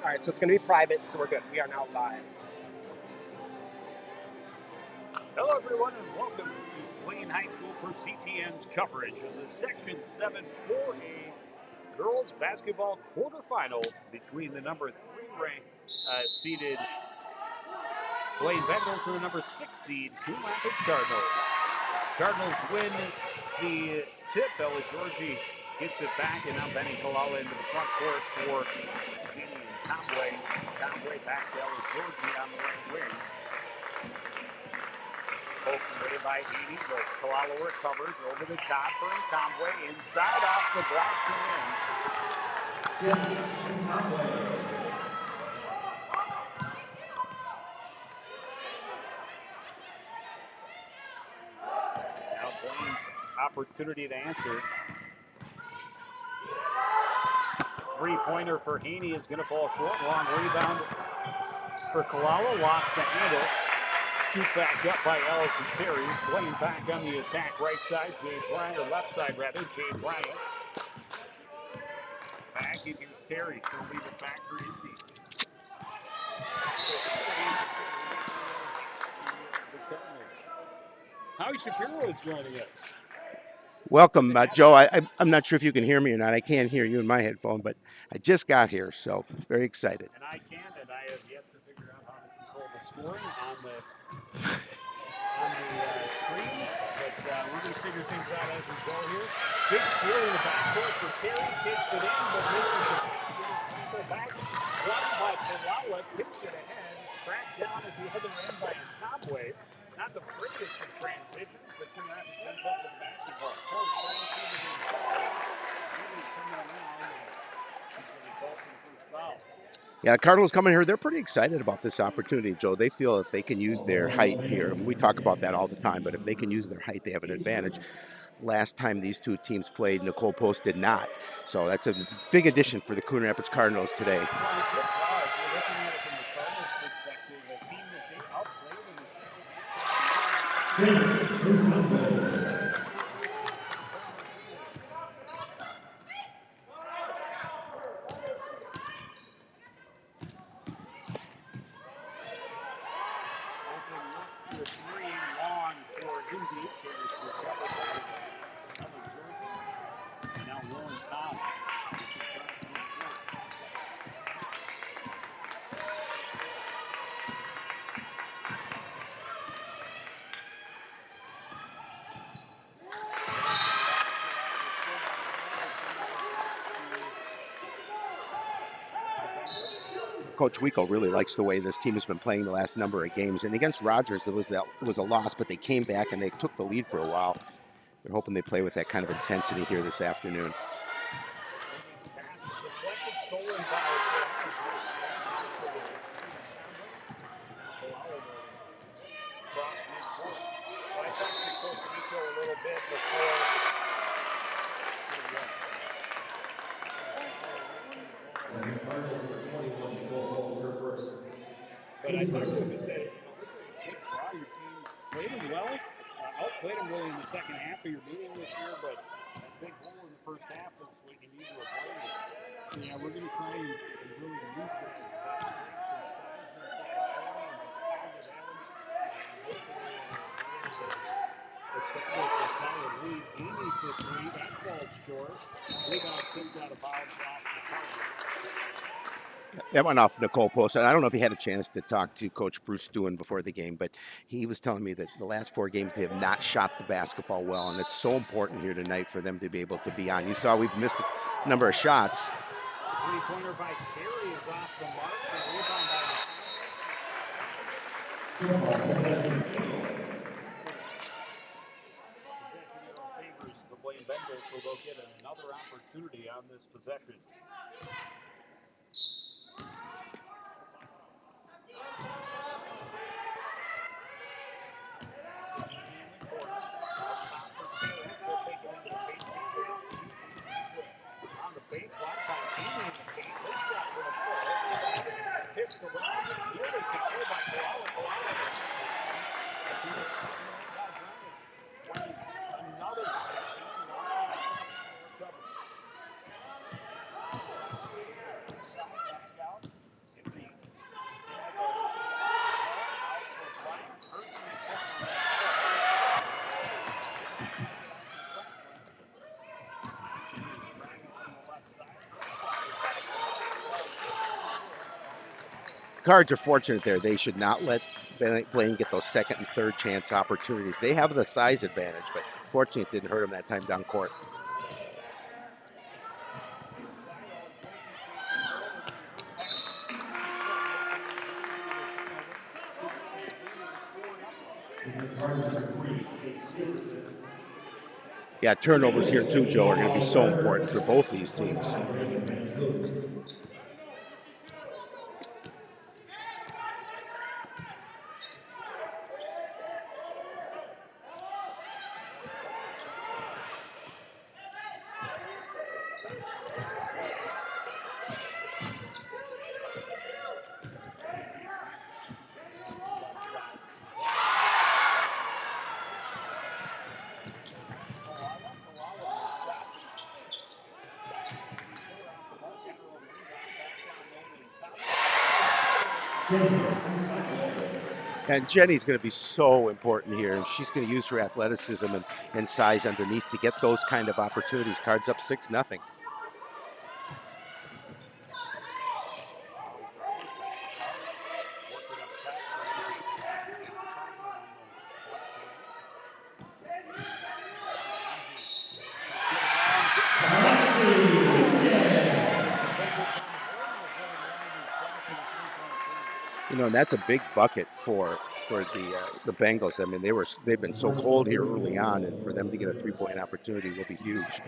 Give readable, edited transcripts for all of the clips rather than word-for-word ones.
All right, so it's going to be private, so we're good. We are now live. Hello, everyone, and welcome to Blaine High School for CTN's coverage of the Section 7 4A girls basketball quarterfinal between the number 3 ranked seeded Blaine Bengals and the number 6 seed Coon Cardinals. Cardinals win the tip. Ella Georgie gets it back, and now Benny Kalala into the front court for Jeannie and Tomway. Tomway back to Ella Georgie on the right wing. Poked away by Haney, but Kalala recovers over the top for Tomway. Inside off the glass and in. Now Blaine's opportunity to answer. Three-pointer for Haney is going to fall short. Long rebound for Kalala. Lost the handle. Scooped back up by Allison Terry. Blaine back on the attack. Right side, Jay Bryant, or left side rather, Jay Bryant. Back, and here's Terry. He'll leave it back for empty. Howie Shapiro is joining us. Welcome, Joe. I'm not sure if you can hear me or not. I can't hear you in my headphone, but I just got here, so very excited. And I can, and I have yet to figure out how to control the scoring on the screen, but we're going to figure things out as we go here. Big steal in the backcourt for Terry, takes it in, but misses the people back. One by Kalala, tips it ahead, tracked down at the other end by Tomway. Not the prettiest of transitions, but Coon Rapids ends up with the basketball. Coach running through the inside. He's coming around, and he's going to be called for the first foul. Yeah, Cardinals coming here, they're pretty excited about this opportunity, Joe. They feel if they can use their height here, and we talk about that all the time, but if they can use their height, they have an advantage. Last time these two teams played, Nicole Post did not. So that's a big addition for the Coon Rapids Cardinals today. Well, if you're looking at it from the Cardinals' perspective, a team that they outplayed in the second half. Coach Wico really likes the way this team has been playing the last number of games. And against Rogers, it was a loss, but they came back and they took the lead for a while. They're hoping they play with that kind of intensity here this afternoon. But I talked to him and said, this is a big draw. Your team played him well, outplayed him really in the second half of your meeting this year, but that big hole in the first half is what you need to avoid. So, yeah, we're going to try and really use that strength and size inside early and just pound it at him. And hopefully establish a solid lead. Amy for three. That falls short. Rebound tipped out of bounds off the target. That went off Nicole Post. I don't know if he had a chance to talk to Coach Bruce Stewin before the game, but he was telling me that the last 4 games they have not shot the basketball well, and it's so important here tonight for them to be able to be on. You saw we've missed a number of shots. Three-pointer by Terry is off the mark. The rebound by Possession arrow favors the Blaine Bengals, so they'll get another opportunity on this possession. Baseline by Haney in the paint. His shot will fall. Tipped around and nearly controlled by Kalala. Another chance. Cards are fortunate there. They should not let Blaine get those second and third chance opportunities. They have the size advantage, but fortunately it didn't hurt them that time down court. Yeah, turnovers here too, Joe, are going to be so important for both these teams. And Jenny's going to be so important here, and she's going to use her athleticism and size underneath to get those kind of opportunities. Cards up 6-0. You know, and that's a big bucket for the Bengals. I mean, they've been so cold here early on, and for them to get a 3-point opportunity will be huge.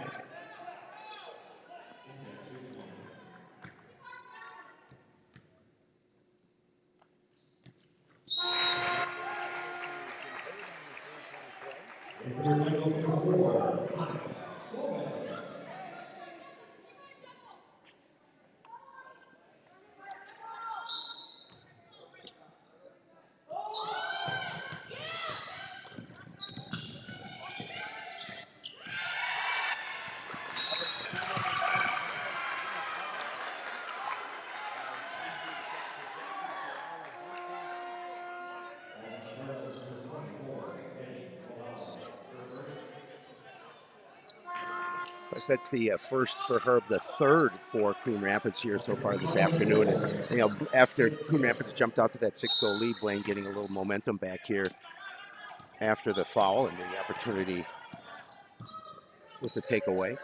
That's the first for Herb, the third for Coon Rapids here so far this afternoon. And you know, after Coon Rapids jumped out to that 6-0 lead, Blaine getting a little momentum back here after the foul and the opportunity with the takeaway.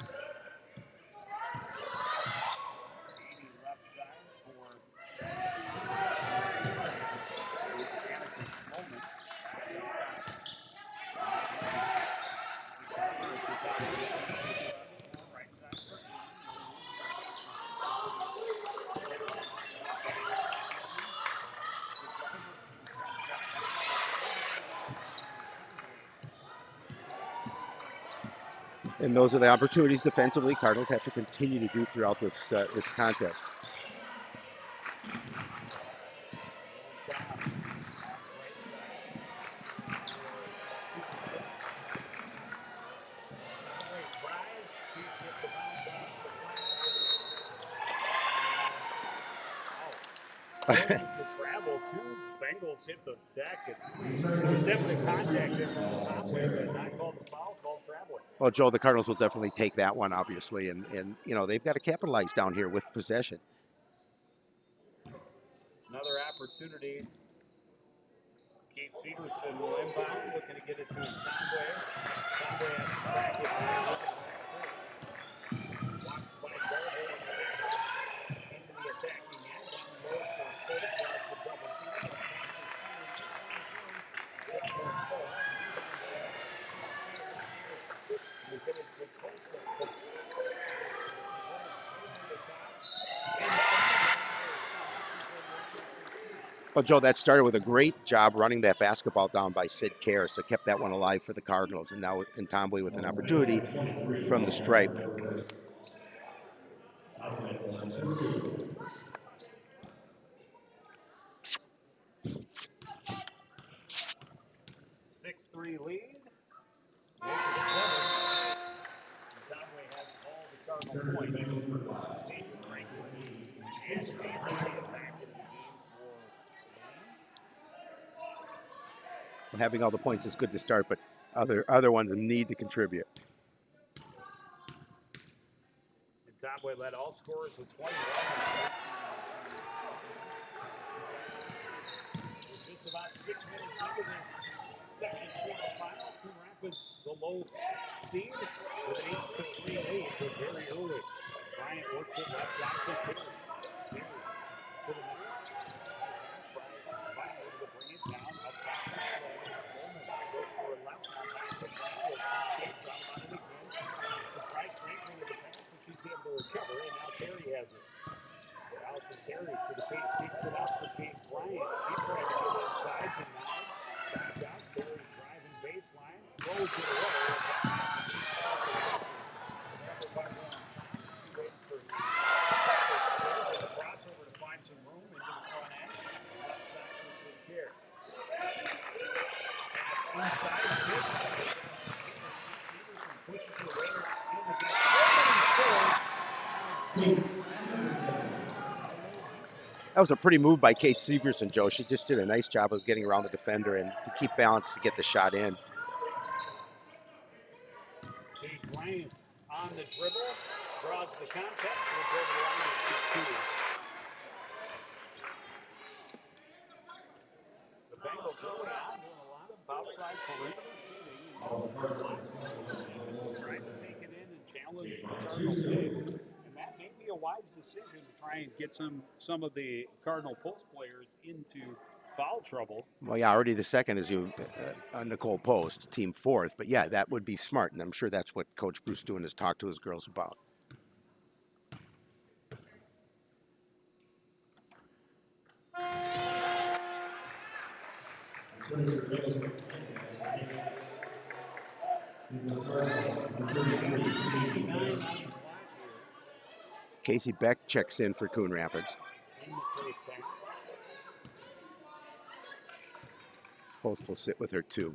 And those are the opportunities defensively Cardinals have to continue to do throughout this this contest. The travel, two Bengals hit the deck, and there's definitely contact there from the top way, but not called the foul, called traveling. Well, Joe, the Cardinals will definitely take that one, obviously, and you know they've got to capitalize down here with possession. Another opportunity. Kate Severson will inbound, looking to get it to Tomboy. Tomboy has to track it. Watched by Garbo into the attacking end. Low for Colt across the double team. We get it to Costa. Well, Joe, that started with a great job running that basketball down by Sid Kerr, so kept that one alive for the Cardinals. And now in Tomboy with an opportunity from the stripe. Six-three lead. Tomboy has all the Cardinal points. Having all the points is good to start, but other ones need to contribute. And Tomboy led all scorers with 21. section quarterfinal. Coon Rapids, the low seed, with an 8-3 lead, but very early. Bryant works it left side for Terry. Terry to the middle. Pass by Bryant, able to bring it down up top for Coleman. Goes to her left, now back to Blaine. Thought about it again. Surprise Franklin with the pass, but she's able to recover, and now Terry has it. Allison Terry to the paint, kicks it out for Kate Bryant. She tried to get inside, denied. Back out, Terry driving baseline, throws it away. That pass is too tall for Franklin. Covered by one. She waits for the crossover to find some room into the front end. Left side for Sinclair. Pass inside, tip. Severson pushes her way in the game. And scores. That was a pretty move by Kate Severson, Joe. She just did a nice job of getting around the defender and to keep balance to get the shot in. Kate Bryant on the dribble, draws the contact, will go to the line and shoot two. The Bengals early on doing a lot of outside perimeter shooting in these last couple of possessions, trying to take it in and challenge the Cardinal bigs. And that may be a wise decision to try and get some of the Cardinal post players into foul trouble. Well, yeah, already the second is Nicole Post, team fourth. But yeah, that would be smart, and I'm sure that's what Coach Bruce doing is talk to his girls about. Casey Beck checks in for Coon Rapids. Post will sit with her too.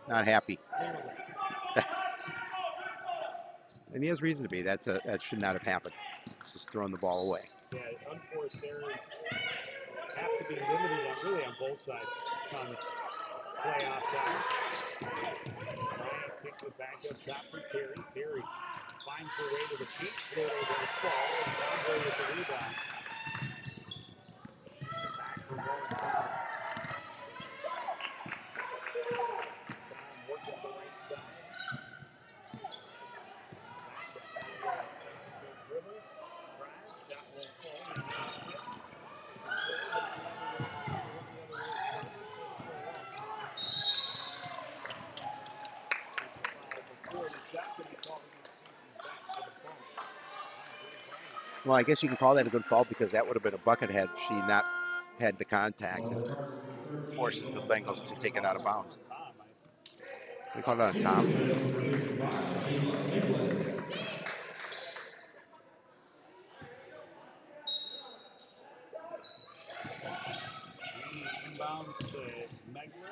Not happy. And he has reason to be. That should not have happened. It's just throwing the ball away. Yeah, unforced errors have to be limited really on both sides come playoff time. Bryant picks it back up top for Terry. Terry finds her way to the peak floater will fall, and Tom with the rebound. Back for Tom. Tom working the right side. Dribble, drive, shot will fall, and it's it. Well, I guess you can call that a good foul because that would have been a bucket had she not had the contact and forces the Bengals to take it out of bounds. They called it on Tom. Inbounds to Megler.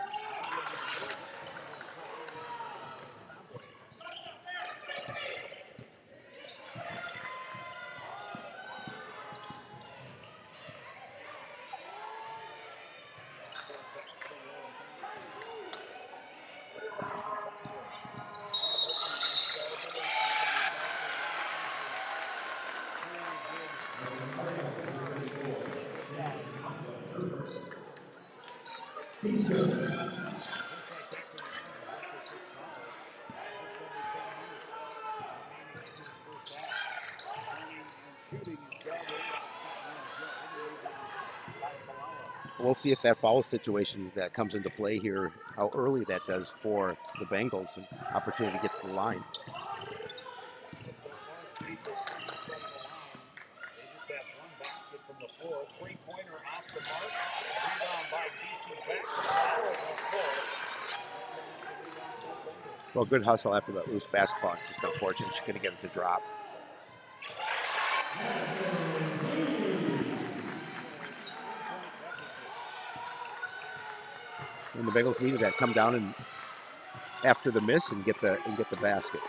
We'll see if that foul situation that comes into play here, how early that does for the Bengals, an opportunity to get to the line. Three-pointer off the mark. Rebound by DC Beck. Well, good hustle after that loose basketball. It's just unfortunate. She's going to get it to drop. And the Bengals needed that. Come down and after the miss and get the basket.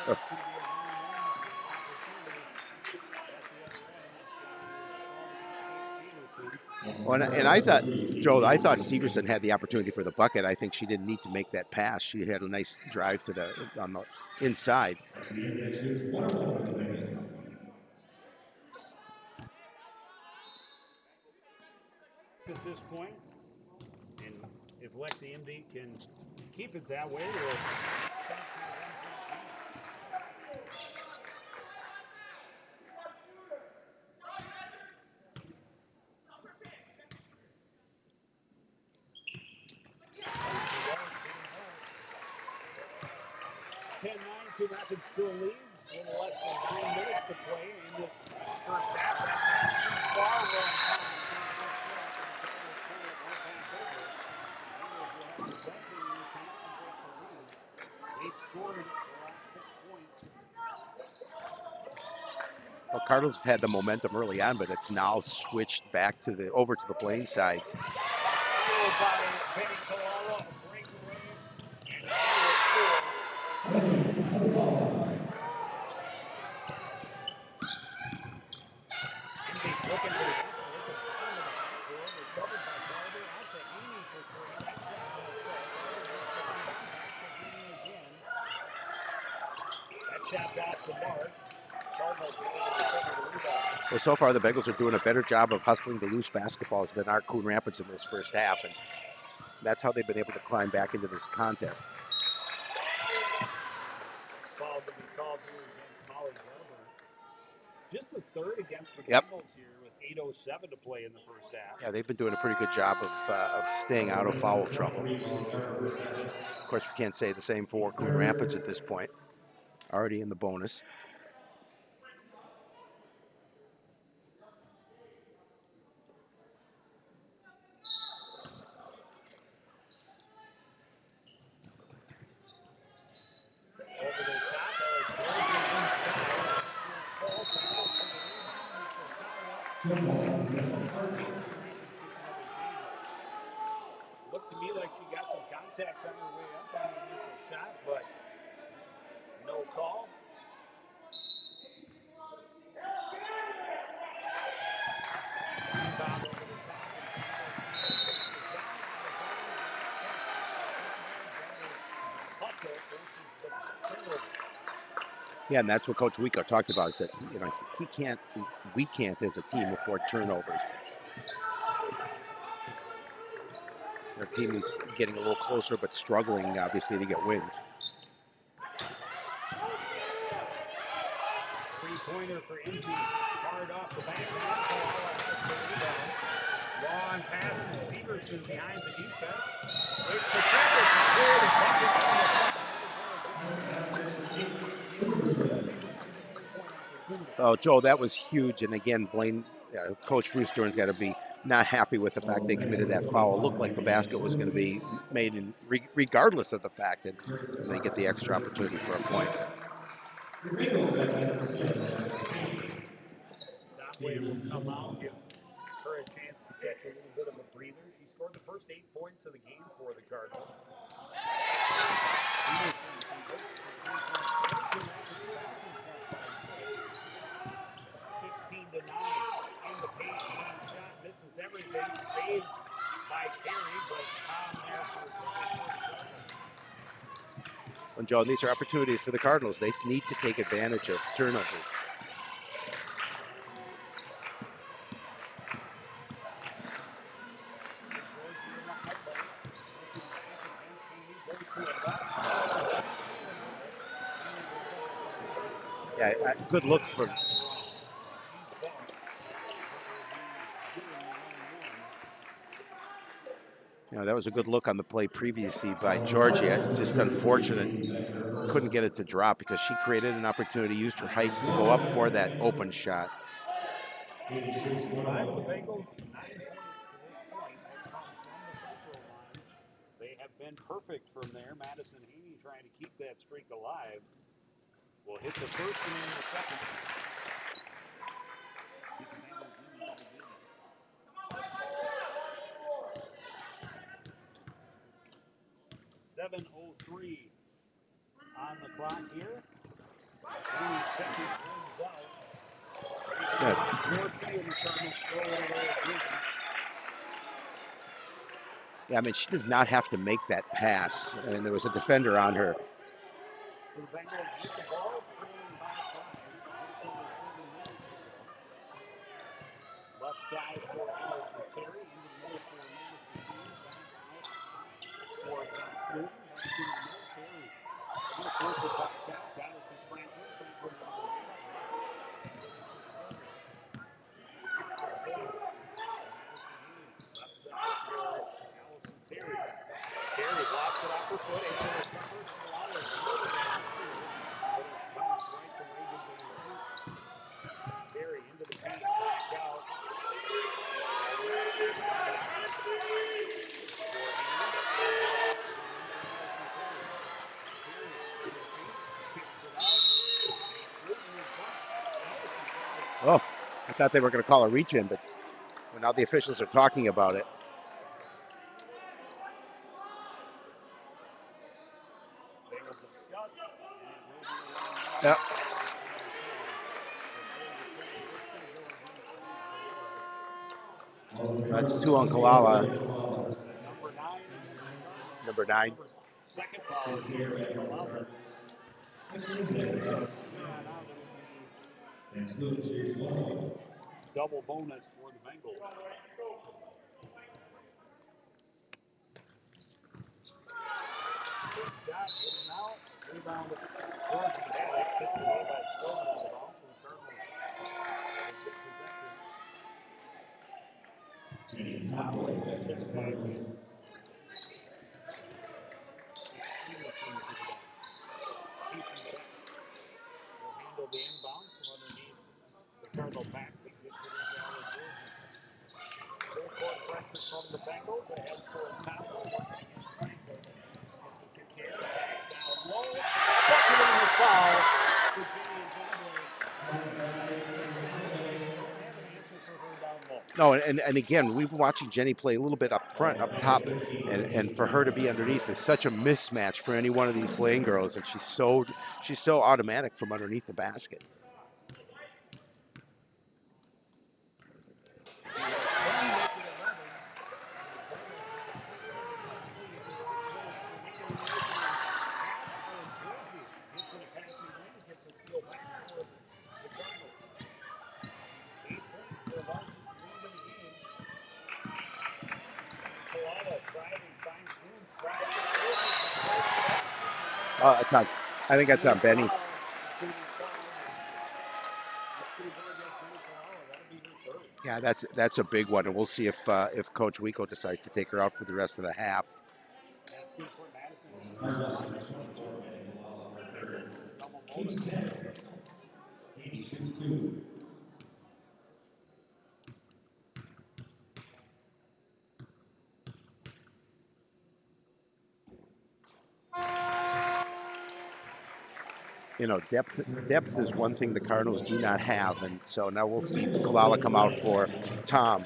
Uh, Well, and I thought, Joe, I thought Severson had the opportunity for the bucket. I think she didn't need to make that pass. She had a nice drive to the on the inside. At this point, and if Lexi MD can keep it that way, we'll Coon Rapids still leads. A little less than 9 minutes to play in this first half. That pass too far wrong time. They've scored the last 6 points. Well, Cardinals have had the momentum early on, but it's now switched back to the over to the Blaine side. Steal by Benny Kalala, a breakaway, and now a score. Looking for the recovered by Barber, out to Amy for 3. That shot's off the mark. Well, so far the Bengals are doing a better job of hustling the loose basketballs than our Coon Rapids in this first half, and that's how they've been able to climb back into this contest. Foul to be called here against Molly Barber. Just the third against the Yep. Bengals here with 8:07 to play in the first half. Yeah, they've been doing a pretty good job of staying out of foul trouble. Of course, we can't say the same for Coon Rapids at this point. Already in the bonus. Over the top, looked to me like she got some contact on her way up on the initial shot, but no call. Yeah, and that's what Coach Wico talked about. Is that we can't as a team afford turnovers. Their team is getting a little closer, but struggling obviously to get wins. Three-pointer for Indy, hard off the back. Long pass to Severson behind the defense. Waits for Oh, Joe, that was huge. And again, Blaine, Coach Bruce Jordan's got to be not happy with the fact they committed that foul. It looked like the basket was going to be made in regardless of the fact that they get the extra opportunity for a point. Way will come out, give her a chance to catch a little bit of a breather. She scored the first 8 points of the game for the Cardinals. 15-9 in the paint. Shot misses everything. Saved by Terry, but Tom there for Well, Joe, these are opportunities for the Cardinals. They need to take advantage of turnovers. Yeah, good look for. That was a good look on the play previously by Georgia. Just unfortunate. Couldn't get it to drop because she created an opportunity, used her height to go up for that open shot. The Bengals, 9 points to this point have come from the free throw line. They have been perfect from there. Madison Haney trying to keep that streak alive. Will hit the first and then the second. 7:03 on the clock here. 22nd runs out. Georgie and the Cardinals throw it away again. Yeah, I mean, she does not have to make that pass, and there was a defender on her. So the Bengals with the ball, trailing by 5. Just under 30 minutes to go. Left side for Allison Terry, into the middle for Madison Coon, back out for Ben Snowden, back into the middle. Terry will force it back out, got it to Franklin. Franklin into the middle. Give it to Snowden. Madison Coon, left side for Allison Terry. Terry lost it off her foot, able to recover. Kalala really lost it, but it bounced right to Reagan Bailey. Terry into the paint, back out. Oh, I thought they were going to call a reach in, but now the officials are talking about it. They will discuss, and it will be Yep. That's 2 on Kalala. Number 9. Second foul against Kalala. Double bonus for the Bengals. Good shot, getting out. Rebound Georgie had it, tipped away by Sloman on the ball, so the Cardinals will get possession. Top of the check backs. Seamlessly to the bench. Casey Beck will handle the inbound from underneath the Cardinal basket. Gets it into Allen Georgie. Full court pressure from the Bengals. Ahead for a top working against Franklin. Gets it to Kerr. Back down low. Bucket on the foul. Virginia Zambler. Don't have an answer for her down low. No, and again, we've been watching Jenny play a little bit up front, up top, and for her to be underneath is such a mismatch for any one of these Blaine girls, and she's so automatic from underneath the basket. Oh, that's on. I think that's on Benny. Yeah, that's a big one, and we'll see if Coach Wico decides to take her out for the rest of the half. That's going to put Madison in You know, depth is one thing the Cardinals do not have, and so now we'll see Kalala come out for Tom.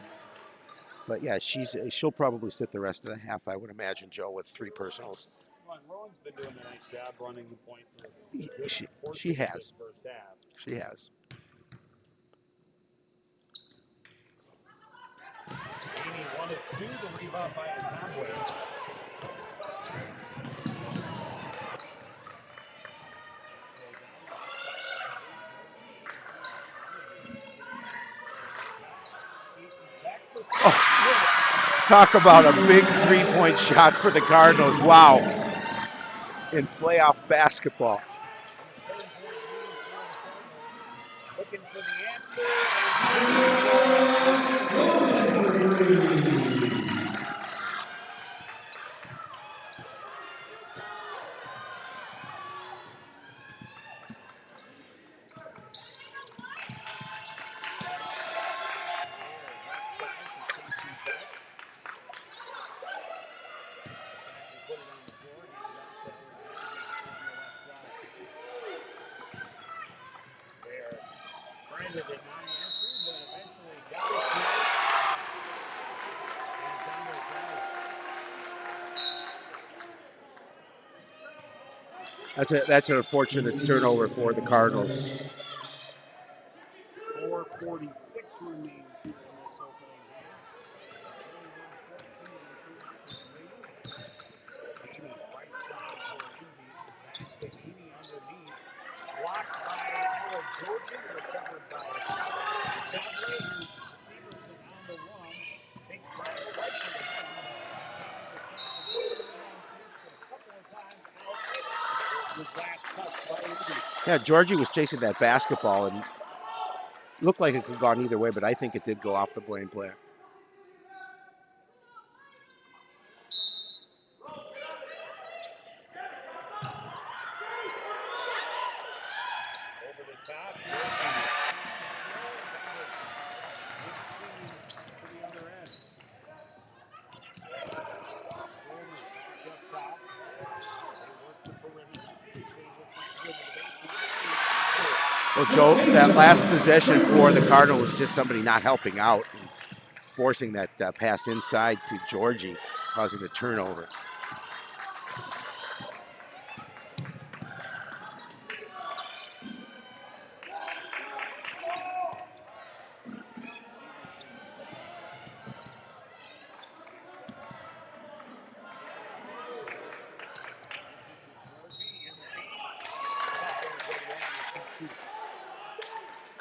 But yeah, she'll probably sit the rest of the half, I would imagine, Joe, with 3 personals. Well, Rowan's been doing a nice job running the point for She has. This first half. She has. Amy 1 of 2, the rebound by Tomboy. Oh, talk about a big 3-point shot for the Cardinals. Wow. In playoff basketball. Looking for the answer. That's an unfortunate turnover for the Cardinals. 4:46 remains here in this opening half. It's 21-14 Bailey right side for Indy. Back to Amy underneath. Blocked by Ella Georgian. Recovered by Tablet. Here's Severson on the run. Takes Bryant right to the rim. A couple of times out. Was last touched by Indy. Yeah, Georgie was chasing that basketball and looked like it could have gone either way, but I think it did go off the Blaine player. Over the top. To the other end. Former back up top. They work the perimeter. Well, Joe, that last possession for the Cardinals was just somebody not helping out and forcing that pass inside to Georgie, causing the turnover.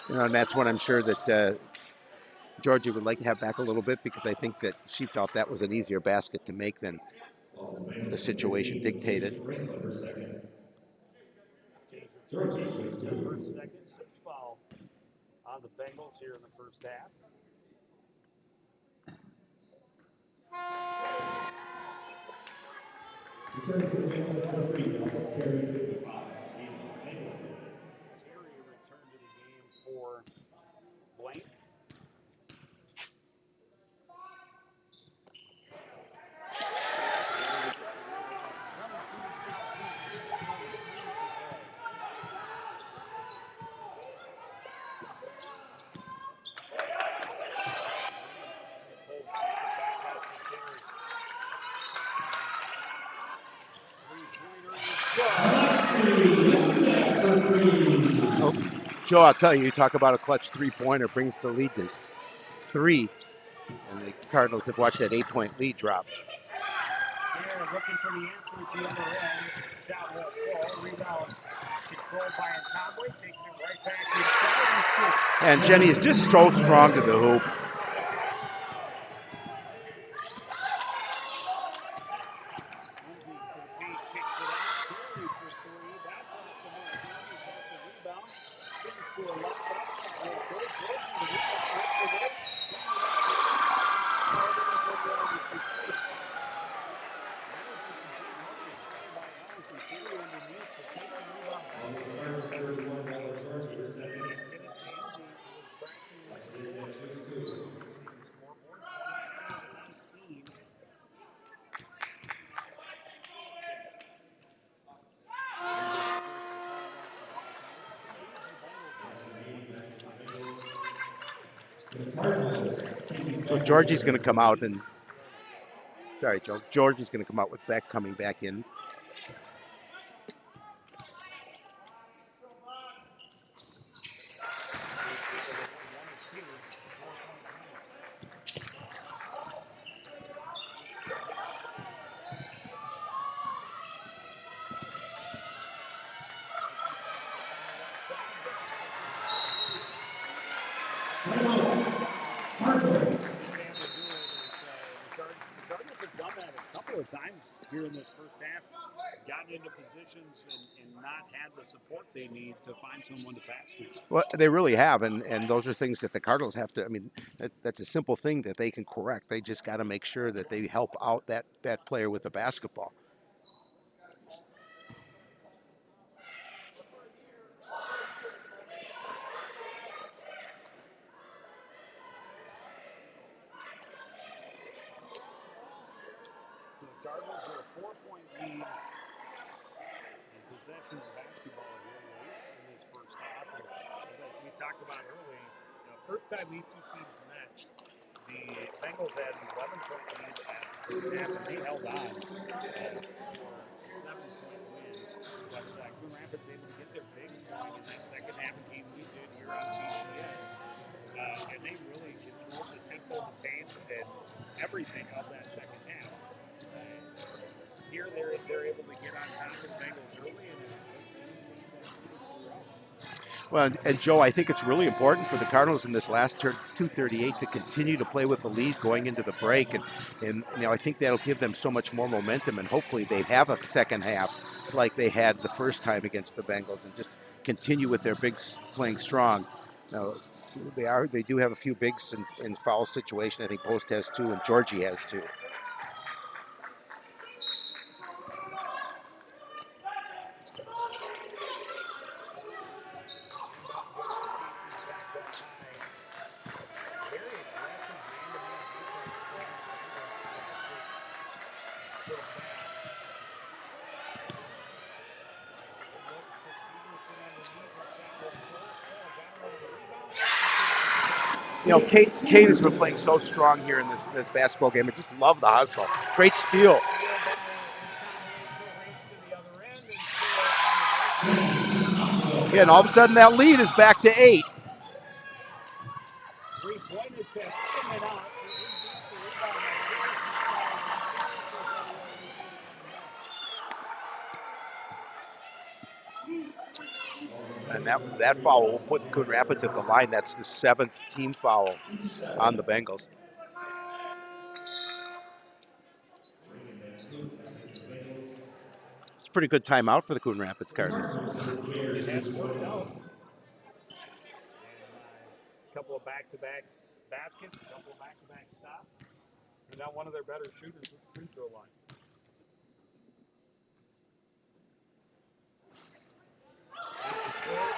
And that's what I'm sure that Georgie would like to have back a little bit, because I think that she felt that was an easier basket to make than the situation dictated. Sixth foul on the Bengals here in the first half. Terry returned to the game for Blaine. Oh, Joe, I'll tell you talk about a clutch three-pointer, brings the lead to 3, and the Cardinals have watched that 8-point lead drop. Here, looking for the answer at the other end. Shot won't fall. Rebound controlled by Tomway. Takes it right back inside. And Jenny is just so strong to the hoop. So Georgie's going to come out and, sorry, Joe, Georgie's going to come out with Beck coming back in. Here in this first half, gotten into positions and not had the support they need to find someone to pass to. Well, they really have, and those are things that the Cardinals have to, I mean, that's a simple thing that they can correct. They just got to make sure that they help out that player with the basketball. Possession of basketball here late in this first half. And as we talked about early, first time these two teams met, the Bengals had an 11-point lead at the first half, and they held on for a 7-point win. But Coon Rapids able to get their bigs going in that second half of the game we did here on CTN. And they really controlled the tempo, the pace, and everything of that second half. Here they're able to get on top of the Bengals early, and Well, and Joe, I think it's really important for the Cardinals in this last 2:38 to continue to play with the lead going into the break, and I think that'll give them so much more momentum, and hopefully they have a second half like they had the first time against the Bengals, and just continue with their bigs playing strong. Now, they do have a few bigs in foul situation. I think Post has 2 and Georgie has 2. Kate has been playing so strong here in this basketball game. I just love the hustle. Great steal. Yeah, and all of a sudden that lead is back to 8. And that foul will put Coon Rapids at the line. That's the 7th team foul on the Bengals. It's a pretty good timeout for the Coon Rapids Cardinals. It has worked out. A couple of back-to-back baskets, a couple of back-to-back stops. And now one of their better shooters at the free throw line. It's a short,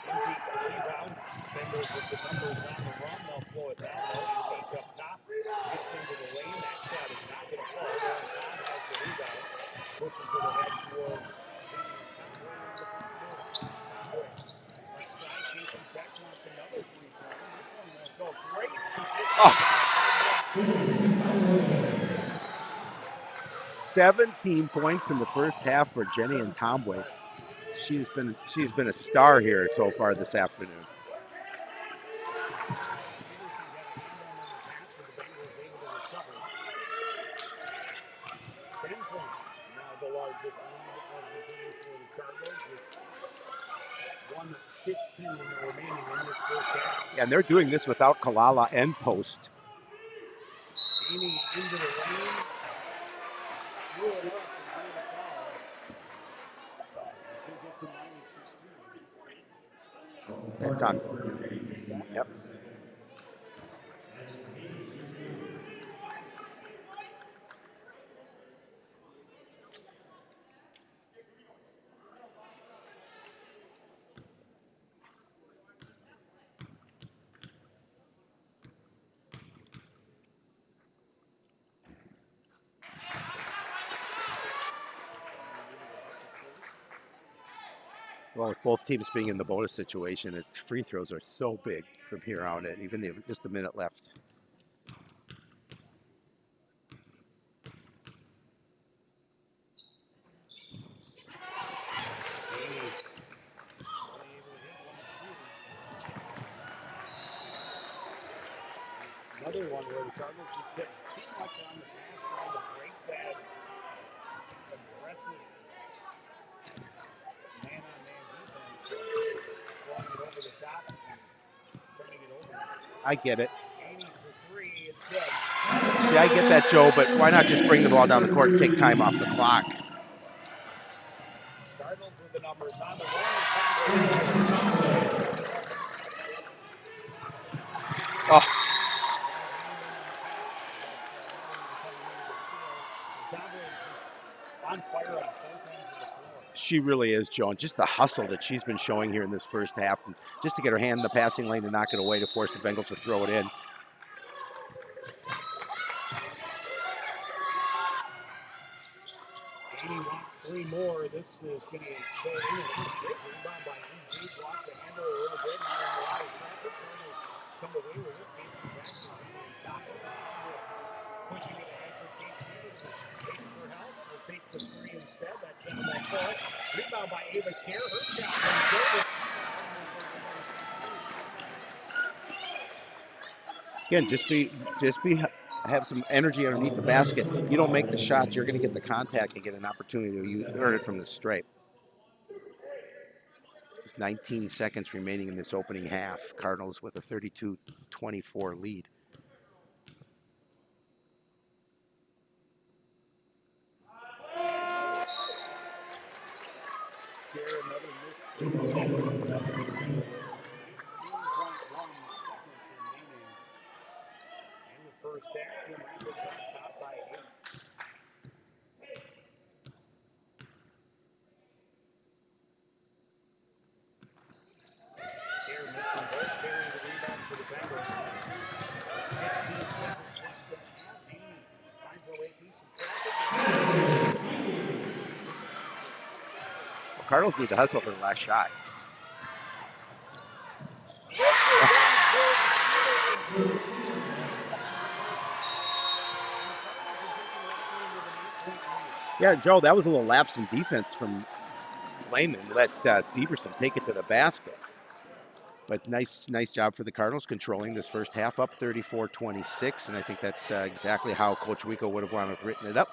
empty rebound. Bengals with the numbers on the run. They'll slow it down. They'll back up top. Gets into the lane. That shot is not going to fall. Tom has the rebound. Pushes it ahead for left side. Casey Beck wants another three-pointer. This one won't go. Great position. 17 points in the first half for Jenny and Tomway. She's been a star here so far this afternoon. And they're doing this without Kalala and Post. That's on. Yep. Well, with both teams being in the bonus situation, its free throws are so big from here on in, even if just a minute left. Another one where the Cardinals just put too much on the pass, trying to break that aggressive man-on-man defense, throwing it over the top and turning it over. I get it. 80 for 3, it's good. See, I get that, Joe, but why not just bring the ball down the court and take time off the clock? Cardinals with the numbers on the run. Oh. She really is, Joan. Just the hustle that she's been showing here in this first half, and just to get her hand in the passing lane and knock it away to force the Bengals to throw it in. He wants 3 more. This is going to go in. Great rebound by MG. Wants to handle it a little bit. Not a lot of traffic. Come away with it. Casey Beck on top of it. Pushing it ahead for Kate Severson. Waiting for help. Will take the 3 instead. That basketball for it. Rebound by Ava Kerr. Her shot comes over. Again, have some energy underneath the basket. You don't make the shots, you're going to get the contact and get an opportunity to earn it from the stripe. Just 19 seconds remaining in this opening half. Cardinals with a 32-24 lead. Kerr, another missed. 19.1 seconds remaining in the first half. The Rapids on top by 8. Kerr missed them both, carrying the rebound for the Bengals. 15 seconds left in the half. Haynes finds her way through some traffic. Well, Cardinals need to hustle for the last shot. Yeah, Joe, that was a little lapse in defense from Blaine and let Severson take it to the basket. But nice job for the Cardinals controlling this first half, up 34-26, and I think that's exactly how Coach Wico would have wanted written it up.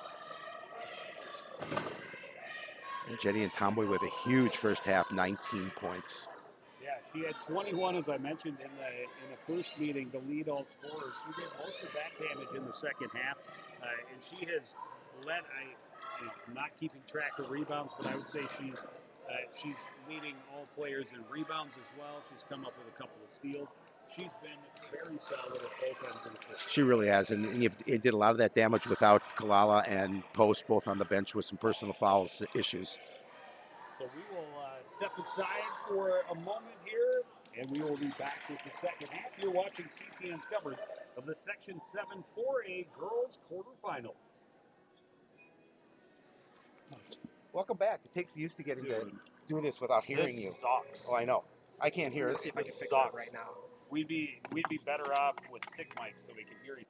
And Jenny and Tomboy with a huge first half, 19 points. Yeah, she had 21, as I mentioned in the first meeting, the lead all scorers. She did most of that damage in the second half, and she has led. I'm not keeping track of rebounds, but I would say she's leading all players in rebounds as well. She's come up with a couple of steals. She's been very solid at both ends of the floor. She really has, and it did a lot of that damage without Kalala and Post both on the bench with some personal fouls issues. So we will step aside for a moment here, and we will be back with the second half. You're watching CTN's coverage of the Section 7 4A Girls Quarterfinals. Welcome back. It takes used to getting to do this without hearing you. This sucks. Oh, I know. I can't hear it. See if I can fix that right now. We'd be better off with stick mics so we can hear you.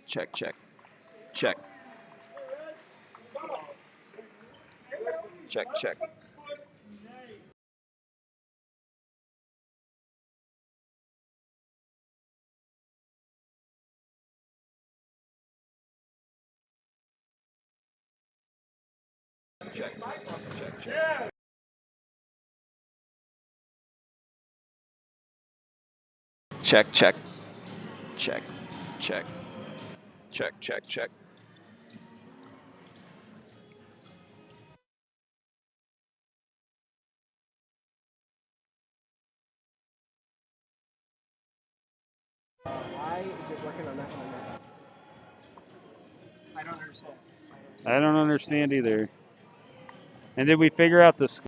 Check, check, check. Check, check. Check, check, check. Check, check, check, check, check, check, check. Why is it working on that one? I don't understand. I don't understand either. And did we figure out the score?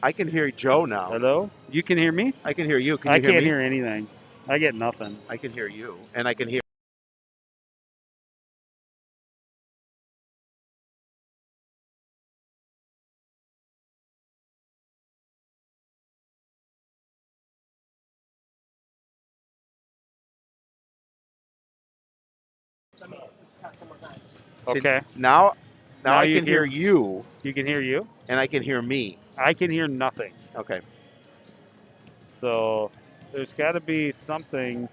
I can hear Joe now. Hello? You can hear me? I can hear you. Can I you hear can't me? hear anything. I get nothing. I can hear you, and I can hear. Let's test one more time. Okay. Now Now I you can hear you, You can hear you? and I can hear me. I can hear nothing. Okay. So there's got to be something.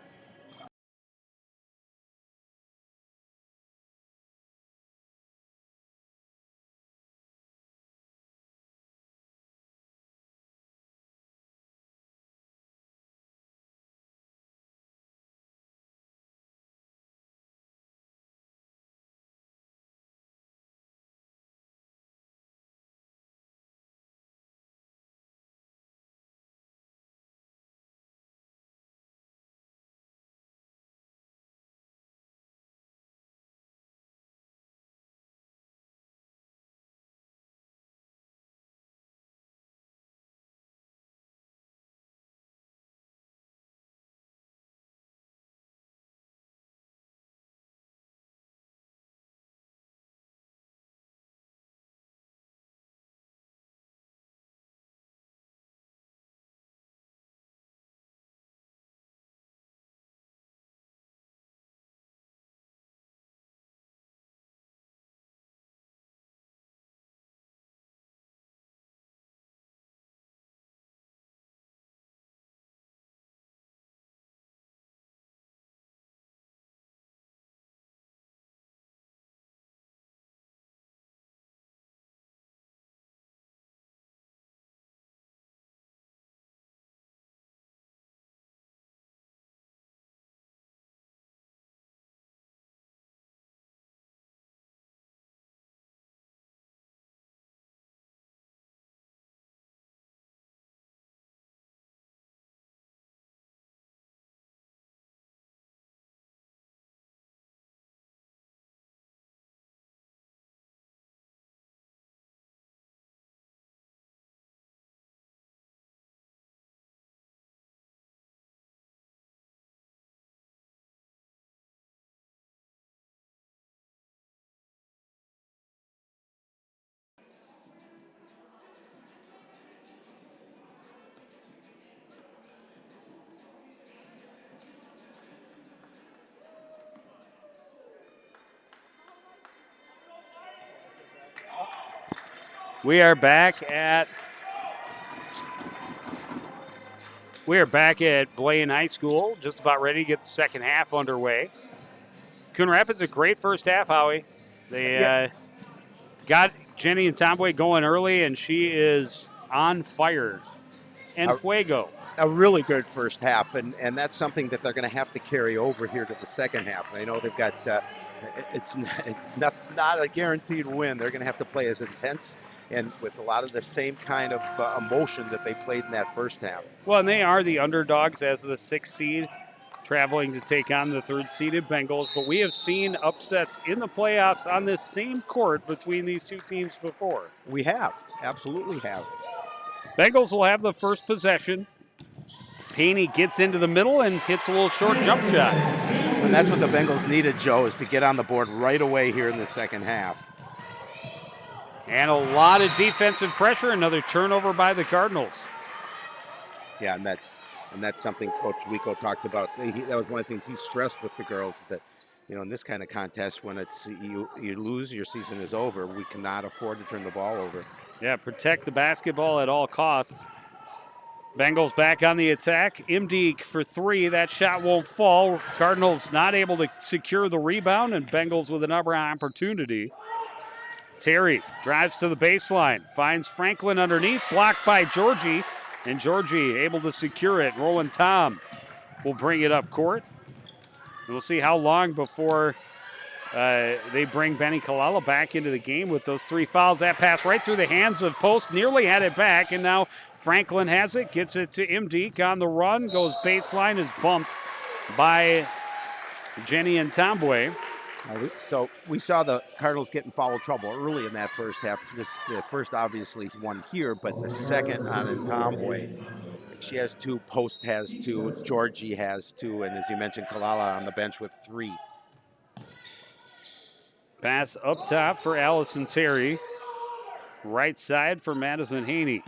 We are back at Blaine High School, just about ready to get the second half underway. Coon Rapids a great first half, Howie. They got Jenny and Tomboy going early, and she is on fire. And fuego. A really good first half, and that's something that they're going to have to carry over here to the second half. They know they've got it's not a guaranteed win. They're going to have to play as intense and with a lot of the same kind of emotion that they played in that first half. Well, and they are the underdogs as the 6th seed, traveling to take on the 3rd-seeded Bengals. But we have seen upsets in the playoffs on this same court between these two teams before. We have, absolutely have. Bengals will have the first possession. Haney gets into the middle and hits a little short jump shot. And that's what the Bengals needed, Joe, is to get on the board right away here in the second half. And a lot of defensive pressure. Another turnover by the Cardinals. Yeah, and that's something Coach Wico talked about. That was one of the things he stressed with the girls, is that you know, in this kind of contest, when it's you lose, your season is over. We cannot afford to turn the ball over. Yeah, protect the basketball at all costs. Bengals back on the attack. Imdeek for three. That shot won't fall. Cardinals not able to secure the rebound, and Bengals with another opportunity. Terry drives to the baseline, finds Franklin underneath, blocked by Georgie, and Georgie able to secure it. Rowan Tom will bring it up court. We'll see how long before they bring Benny Kalala back into the game with those 3 fouls. That pass right through the hands of Post, nearly had it back, and now Franklin has it, gets it to Imdeek on the run, goes baseline, is bumped by Jenny and Tombwe. So we saw the Cardinals get in foul trouble early in that first half. The first obviously one here, but the second on Tombwe. She has 2, Post has 2, Georgie has 2, and as you mentioned, Kalala on the bench with 3. Pass up top for Allison Terry. Right side for Madison Haney.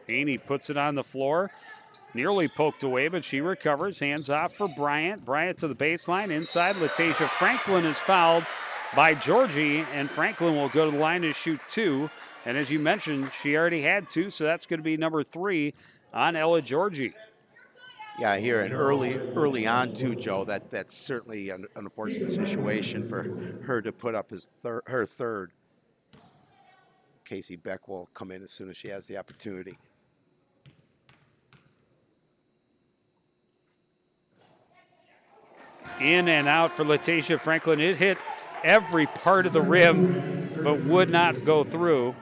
Haney puts it on the floor. Nearly poked away, but she recovers. Hands off for Bryant. Bryant to the baseline. Inside, Latasia Franklin is fouled by Georgie, and Franklin will go to the line to shoot 2. And as you mentioned, she already had 2, so that's going to be number 3 on Ella Georgie. Yeah, here and early on too, Joe. That's certainly an unfortunate situation for her to put up her third. Casey Beck will come in as soon as she has the opportunity. In and out for Latasia Franklin. It hit every part of the rim, but would not go through.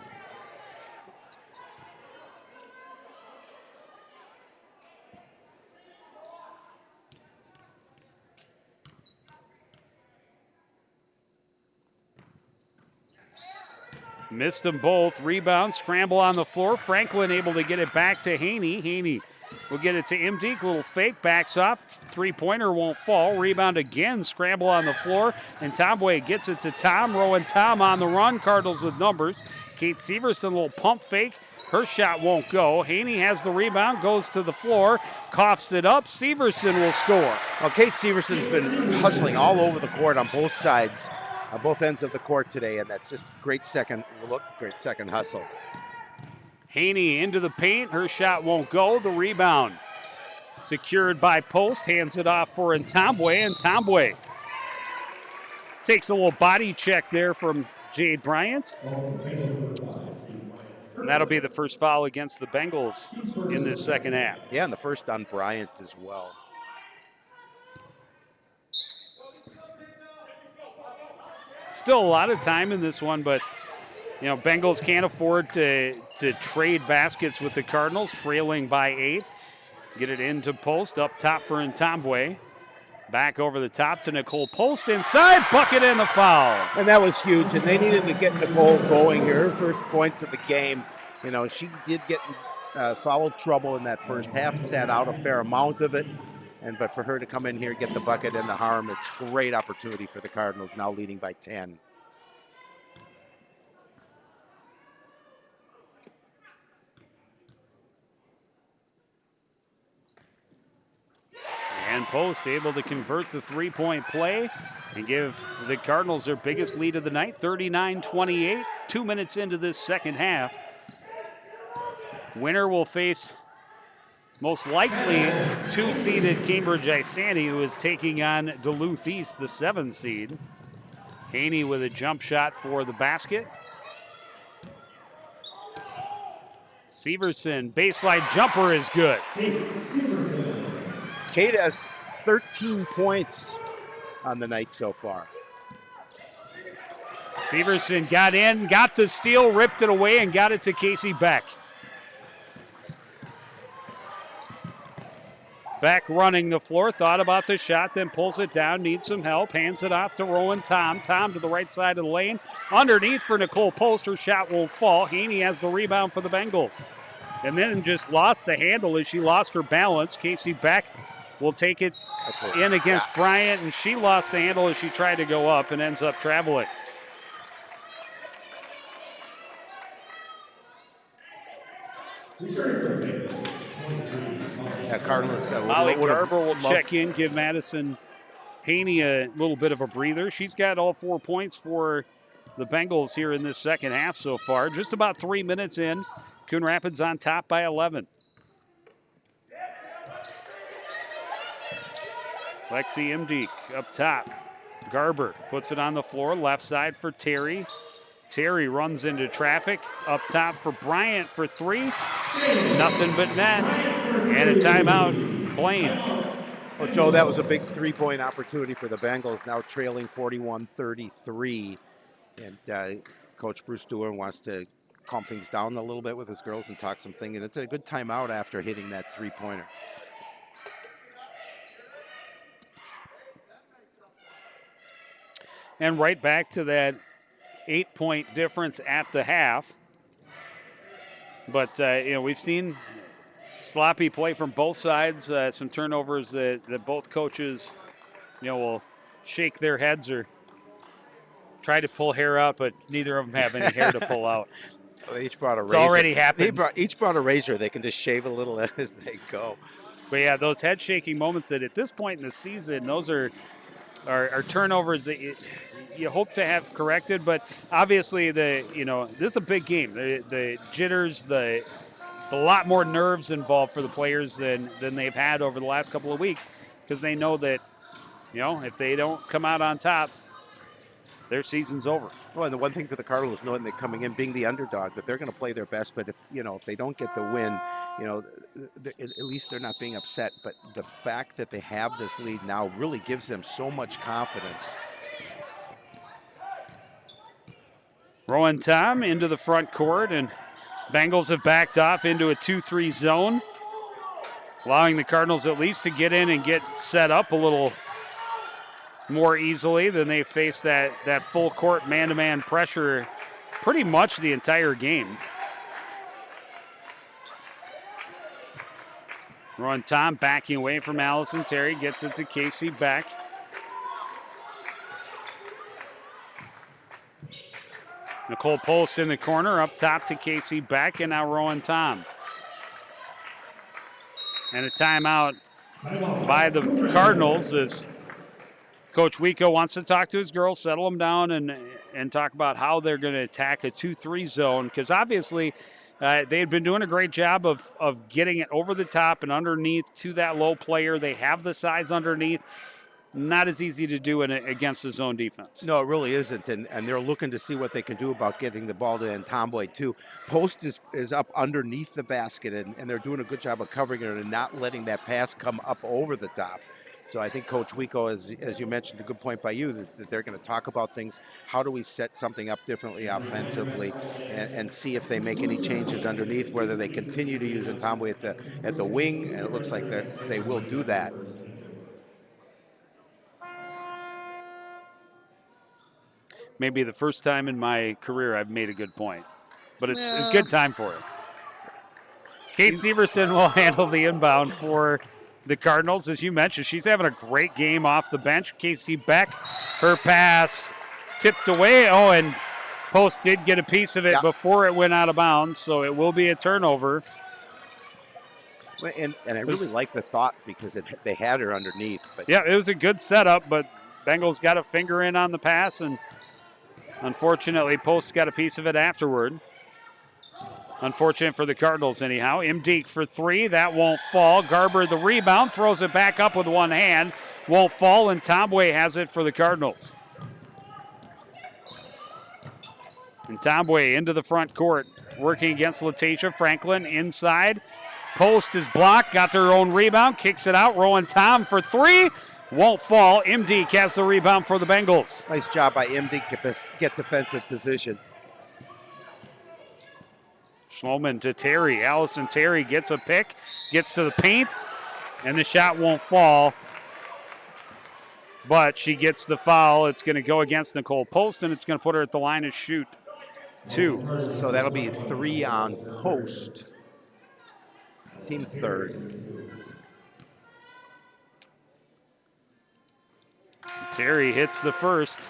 Missed them both. Rebound, scramble on the floor. Franklin able to get it back to Haney. Haney will get it to Imdeek. Little fake, backs off. Three-pointer won't fall. Rebound again, scramble on the floor. And Tombwe gets it to Tom. Rowan Tom on the run. Cardinals with numbers. Kate Severson, little pump fake. Her shot won't go. Haney has the rebound, goes to the floor, coughs it up. Severson will score. Well, Kate Severson's been hustling all over the court on both sides. On both ends of the court today, and that's just great second hustle. Haney into the paint. Her shot won't go. The rebound secured by Post. Hands it off for Tombwe, and Tombwe takes a little body check there from Jade Bryant. And that'll be the first foul against the Bengals in this second half. Yeah, and the first on Bryant as well. Still a lot of time in this one, but you know, Bengals can't afford to trade baskets with the Cardinals, trailing by 8. Get it into Post, up top for Tombwe. Back over the top to Nicole Post, inside, bucket and the foul. And that was huge, and they needed to get Nicole going here. Her first points of the game. You know, she did get foul trouble in that first half, sat out a fair amount of it. But for her to come in here, get the bucket and the harm, it's a great opportunity for the Cardinals, now leading by 10. And Post able to convert the three-point play and give the Cardinals their biggest lead of the night, 39-28, 2 minutes into this second half. Winner will face most likely 2-seeded Cambridge Isani, who is taking on Duluth East, the 7 seed. Haney with a jump shot for the basket. Severson, baseline jumper is good. Kate has 13 points on the night so far. Severson got in, got the steal, ripped it away, and got it to Casey Beck. Beck running the floor, thought about the shot, then pulls it down, needs some help, hands it off to Rowan Tom. Tom to the right side of the lane. Underneath for Nicole Post, her shot won't fall. Haney has the rebound for the Bengals. And then just lost the handle as she lost her balance. Casey Beck will take it in against Bryant, and she lost the handle as she tried to go up and ends up traveling. Cardinals. Molly Garber will check in, give Madison Haney a little bit of a breather. She's got all 4 points for the Bengals here in this second half so far. Just about 3 minutes in. Coon Rapids on top by 11. Lexi Imdeek up top. Garber puts it on the floor, left side for Terry. Terry runs into traffic. Up top for Bryant for three. Nothing but net. And a timeout, Blaine. Well, Joe, that was a big three-point opportunity for the Bengals, now trailing 41-33. And Coach Bruce Stewart wants to calm things down a little bit with his girls and talk something. And it's a good timeout after hitting that three-pointer. And right back to that 8-point difference at the half. But, we've seen sloppy play from both sides, some turnovers that both coaches, will shake their heads or try to pull hair out, but neither of them have any hair to pull out. Well, they each brought a It's razor. already happened. Each brought a razor. They can just shave a little as they go. But, yeah, those head-shaking moments that at this point in the season, those are turnovers that you hope to have corrected. But obviously, this is a big game. The jitters, a lot more nerves involved for the players than they've had over the last couple of weeks, because they know that, if they don't come out on top, their season's over. Well, and the one thing for the Cardinals, knowing they're coming in, being the underdog, that they're going to play their best. But if they don't get the win, at least they're not being upset. But the fact that they have this lead now really gives them so much confidence. Rowan Tom into the front court, and Bengals have backed off into a 2-3 zone, allowing the Cardinals at least to get in and get set up a little more easily than they faced that full court man-to-man pressure pretty much the entire game. Rowan Tom backing away from Allison Terry, gets it to Casey Beck. Nicole Post in the corner, up top to Casey Beck, and now Rowan Tom. And a timeout by the Cardinals as Coach Wico wants to talk to his girls, settle them down, and talk about how they're going to attack a 2-3 zone, because obviously they had been doing a great job of getting it over the top and underneath to that low player. They have the size underneath. Not as easy to do against the zone defense. No, it really isn't, and they're looking to see what they can do about getting the ball to Ntomboy too. Post is up underneath the basket, and they're doing a good job of covering it and not letting that pass come up over the top. So I think Coach Wico, as you mentioned, a good point by you, that they're going to talk about things. How do we set something up differently offensively, and see if they make any changes underneath, whether they continue to use Ntomboy at the wing, and it looks like they will do that. Maybe the first time in my career I've made a good point, but it's a good time for it. Kate Severson will handle the inbound for the Cardinals. As you mentioned, she's having a great game off the bench. Casey Beck, her pass tipped away. Oh, and Post did get a piece of it before it went out of bounds, so it will be a turnover. And I really like the thought, because they had her underneath. But yeah, it was a good setup, but Bengals got a finger in on the pass, and unfortunately, Post got a piece of it afterward. Unfortunate for the Cardinals, anyhow. Imdeek for three. That won't fall. Garber the rebound. Throws it back up with one hand. Won't fall, and Ntomboy has it for the Cardinals. And Ntomboy into the front court, working against Latasia Franklin inside. Post is blocked. Got their own rebound. Kicks it out. Rowan Tom for three. Won't fall. Imdeek has the rebound for the Bengals. Nice job by Imdeek to get defensive position. Schloman to Terry. Allison Terry gets a pick, gets to the paint, and the shot won't fall. But she gets the foul. It's going to go against Nicole Post, and it's going to put her at the line to shoot two. So that'll be 3 on Post. Team third. Terry hits the first.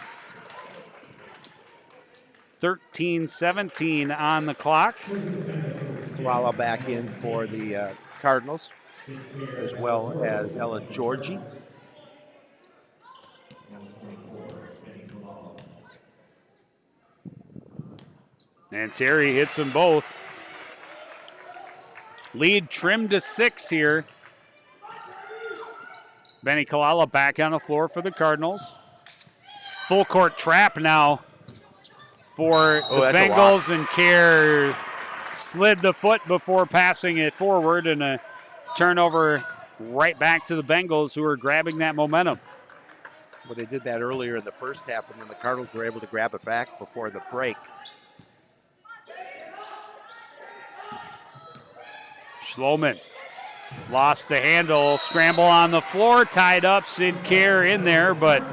13-17 on the clock. Thrala back in for the Cardinals, as well as Ella Georgie. And Terry hits them both. Lead trimmed to 6 here. Benny Kalala back on the floor for the Cardinals. Full court trap now for the Bengals, and Kerr slid the foot before passing it forward, and a turnover right back to the Bengals, who are grabbing that momentum. Well, they did that earlier in the first half, and then the Cardinals were able to grab it back before the break. Schloman lost the handle, scramble on the floor, tied up, Sid Kerr in there, but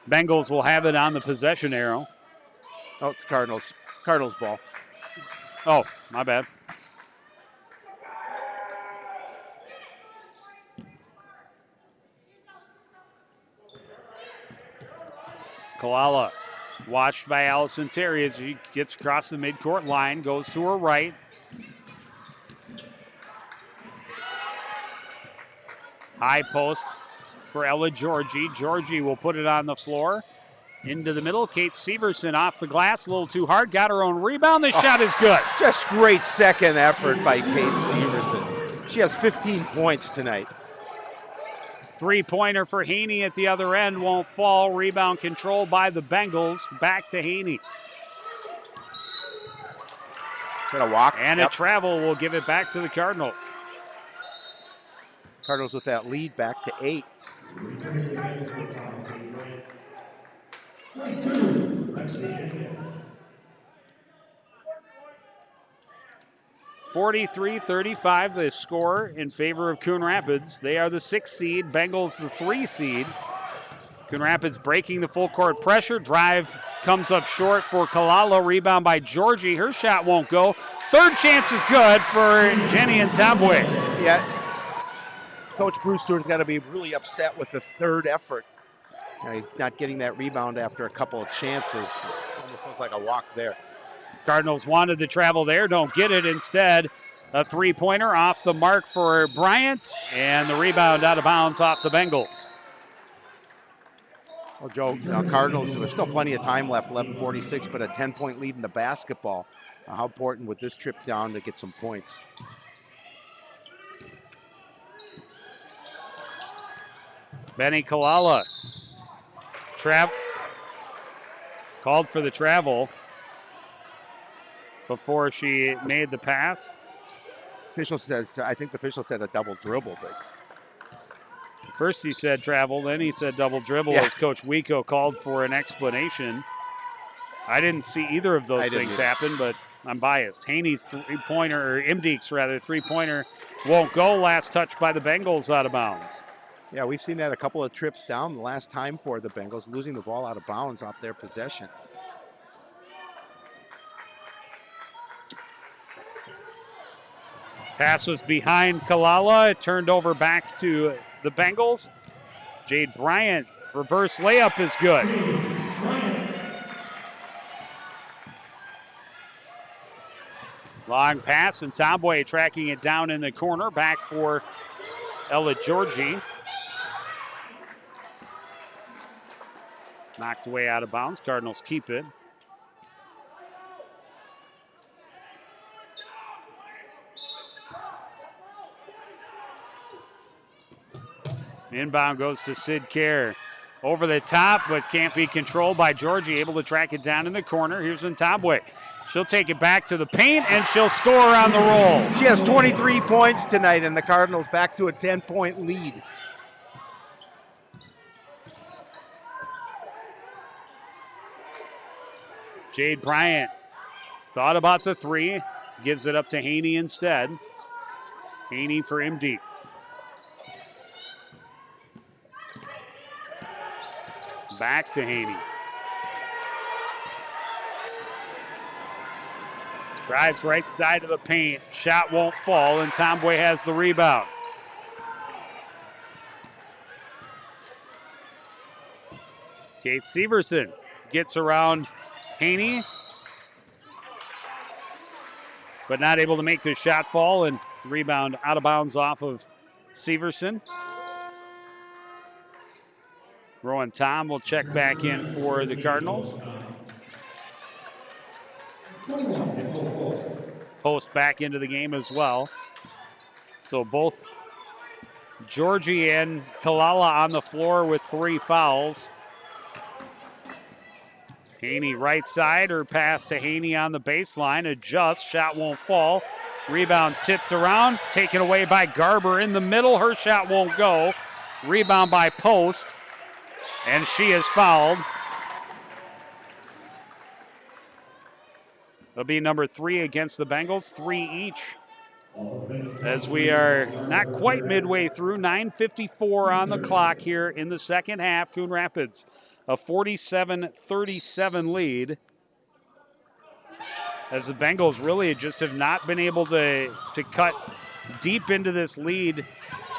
Bengals will have it on the possession arrow. Oh, it's Cardinals. Cardinals ball. Oh, my bad. Kalala watched by Allison Terry as he gets across the midcourt line, goes to her right. High post for Ella Georgie. Georgie will put it on the floor. Into the middle, Kate Severson off the glass, a little too hard, got her own rebound. The shot is good. Just great second effort by Kate Severson. She has 15 points tonight. Three-pointer for Haney at the other end, won't fall. Rebound controlled by the Bengals. Back to Haney. Is that a walk? And a travel will give it back to the Cardinals. Cardinals with that lead back to 8. 43-35, the score in favor of Coon Rapids. They are the 6th seed, Bengals the 3 seed. Coon Rapids breaking the full court pressure. Drive comes up short for Kalala. Rebound by Georgie. Her shot won't go. Third chance is good for Jenny and Tabwe. Yeah. Coach Brewster's got to be really upset with the third effort. Not getting that rebound after a couple of chances. Almost looked like a walk there. Cardinals wanted to travel there, don't get it. Instead, a three-pointer off the mark for Bryant, and the rebound out of bounds off the Bengals. Well, Joe, Cardinals, there's still plenty of time left, 11:46, but a 10-point lead in the basketball. How important with this trip down to get some points? Benny Kalala called for the travel before she made the pass. I think the official said a double dribble, but first he said travel, then he said double dribble, as Coach Wico called for an explanation. I didn't see either of those things happen, but I'm biased. Haney's three-pointer, or Imdeek's rather, three-pointer won't go. Last touch by the Bengals out of bounds. Yeah, we've seen that a couple of trips down the last time for the Bengals, losing the ball out of bounds off their possession. Pass was behind Kalala. It turned over back to the Bengals. Jade Bryant, reverse layup is good. Long pass, and Tomboy tracking it down in the corner. Back for Ella Georgie. Knocked away out of bounds. Cardinals keep it. Inbound goes to Sid Kerr. Over the top, but can't be controlled by Georgie. Able to track it down in the corner. Here's Ntambwe. She'll take it back to the paint, and she'll score on the roll. She has 23 points tonight, and the Cardinals back to a 10-point lead. Jade Bryant thought about the three. Gives it up to Haney instead. Haney for MD. Back to Haney. Drives right side of the paint. Shot won't fall, and Tomboy has the rebound. Kate Severson gets around Haney, but not able to make the shot fall, and rebound out of bounds off of Severson. Rowan Tom will check back in for the Cardinals. Post back into the game as well. So both Georgie and Kalala on the floor with 3 fouls. Haney right side, her pass to Haney on the baseline. Adjusts, shot won't fall. Rebound tipped around, taken away by Garber in the middle. Her shot won't go. Rebound by Post, and she is fouled. It'll be number 3 against the Bengals, 3 each. As we are not quite midway through, 9:54 on the clock here in the second half. Coon Rapids, a 47-37 lead. As the Bengals really just have not been able to cut deep into this lead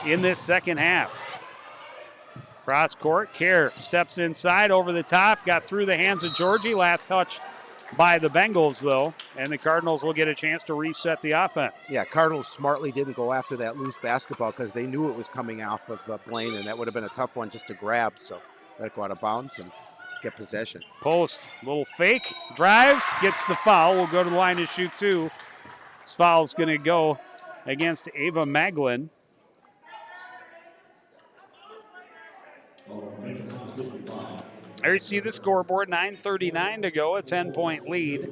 in this second half. Cross court, Kerr steps inside over the top, got through the hands of Georgie. Last touch by the Bengals, though, and the Cardinals will get a chance to reset the offense. Yeah, Cardinals smartly didn't go after that loose basketball because they knew it was coming off of Blaine, and that would have been a tough one just to grab. So let it go out of bounds and get possession. Post, little fake, drives, gets the foul. Will go to the line to shoot 2. This foul's going to go against Ava Maglin. There you see the scoreboard, 9:39 to go, a 10-point lead.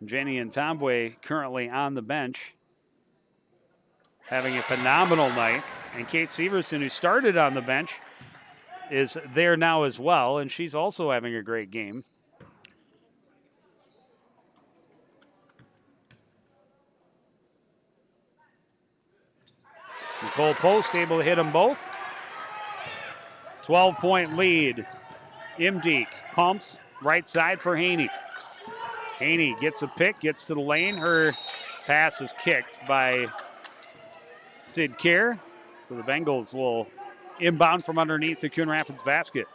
Jenny and Tombway currently on the bench, having a phenomenal night. And Kate Severson, who started on the bench, is there now as well, and she's also having a great game. Nicole Post able to hit them both. 12-point lead. Imdeek pumps right side for Haney. Haney gets a pick, gets to the lane. Her pass is kicked by Sid Kerr. So the Bengals will inbound from underneath the Coon Rapids basket.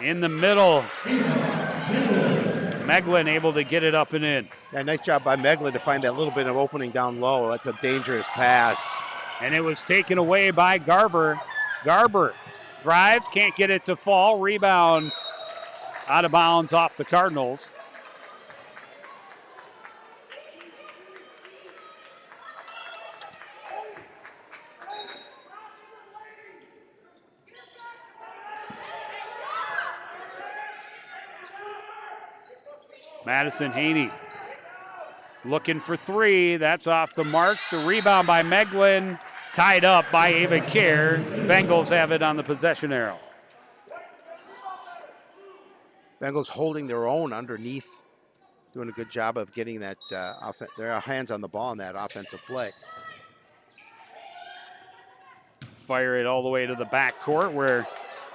In the middle. Meglin able to get it up and in. Yeah, nice job by Meglin to find that little bit of opening down low. That's a dangerous pass. And it was taken away by Garber. Garber drives, can't get it to fall. Rebound out of bounds off the Cardinals. Madison Haney looking for 3. That's off the mark. The rebound by Meglin, tied up by Ava Kerr. Bengals have it on the possession arrow. Bengals holding their own underneath, doing a good job of getting that their hands on the ball in that offensive play. Fire it all the way to the back court where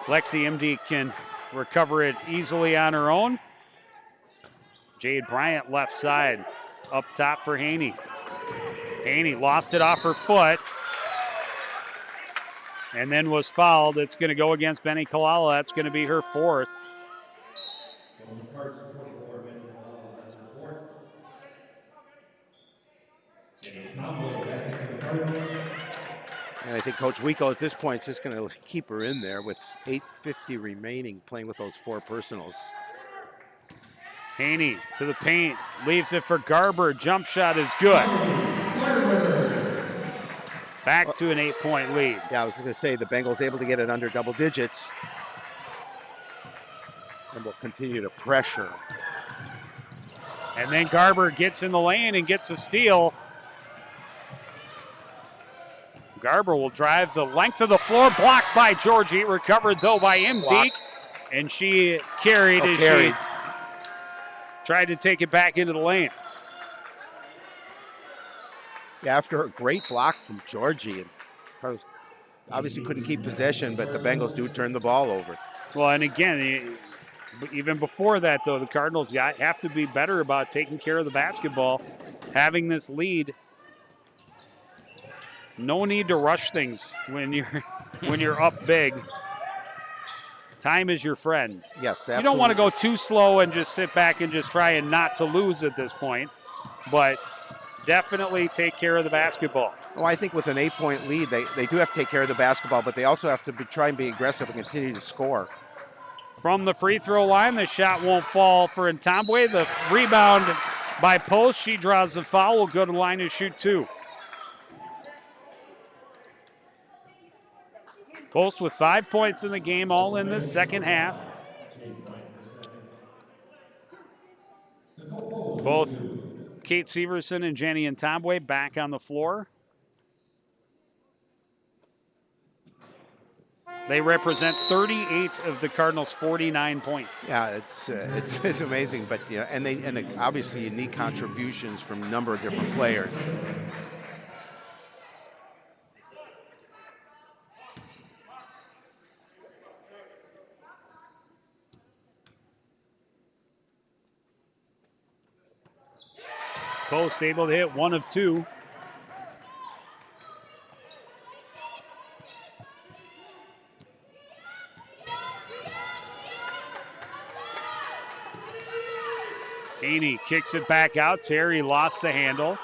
Lexi Imdeek can recover it easily on her own. Jade Bryant left side, up top for Haney. Haney lost it off her foot and then was fouled. It's going to go against Benny Kalala. That's going to be her 4th. And I think Coach Wico at this point is just going to keep her in there with 8:50 remaining, playing with those 4 personals. Haney to the paint, leaves it for Garber. Jump shot is good. Back to an 8-point lead. Yeah, I was going to say the Bengals able to get it under double digits. And will continue to pressure. And then Garber gets in the lane and gets a steal. Garber will drive the length of the floor, blocked by Georgie, recovered though by Imdeek. And she carried she tried to take it back into the lane. Yeah, after a great block from Georgie, and obviously couldn't keep possession, but the Bengals do turn the ball over. Well, and again, even before that, though, the Cardinals have to be better about taking care of the basketball, having this lead. No need to rush things when you're up big. Time is your friend. Yes, absolutely. You don't want to go too slow and just sit back and just try and not to lose at this point, but definitely take care of the basketball. Well, I think with an 8-point lead, they do have to take care of the basketball, but they also have to try and be aggressive and continue to score. From the free throw line, the shot won't fall for Ntambwe. The rebound by Post. She draws the foul. Will go to the line to shoot 2. Post with 5 points in the game, all in this second half. Both Kate Severson and Jenny Ntambwe back on the floor. They represent 38 of the Cardinals' 49 points. Yeah, it's amazing, but yeah, and obviously unique contributions from a number of different players. Post able to hit 1 of 2. Haney kicks it back out. Terry lost the handle.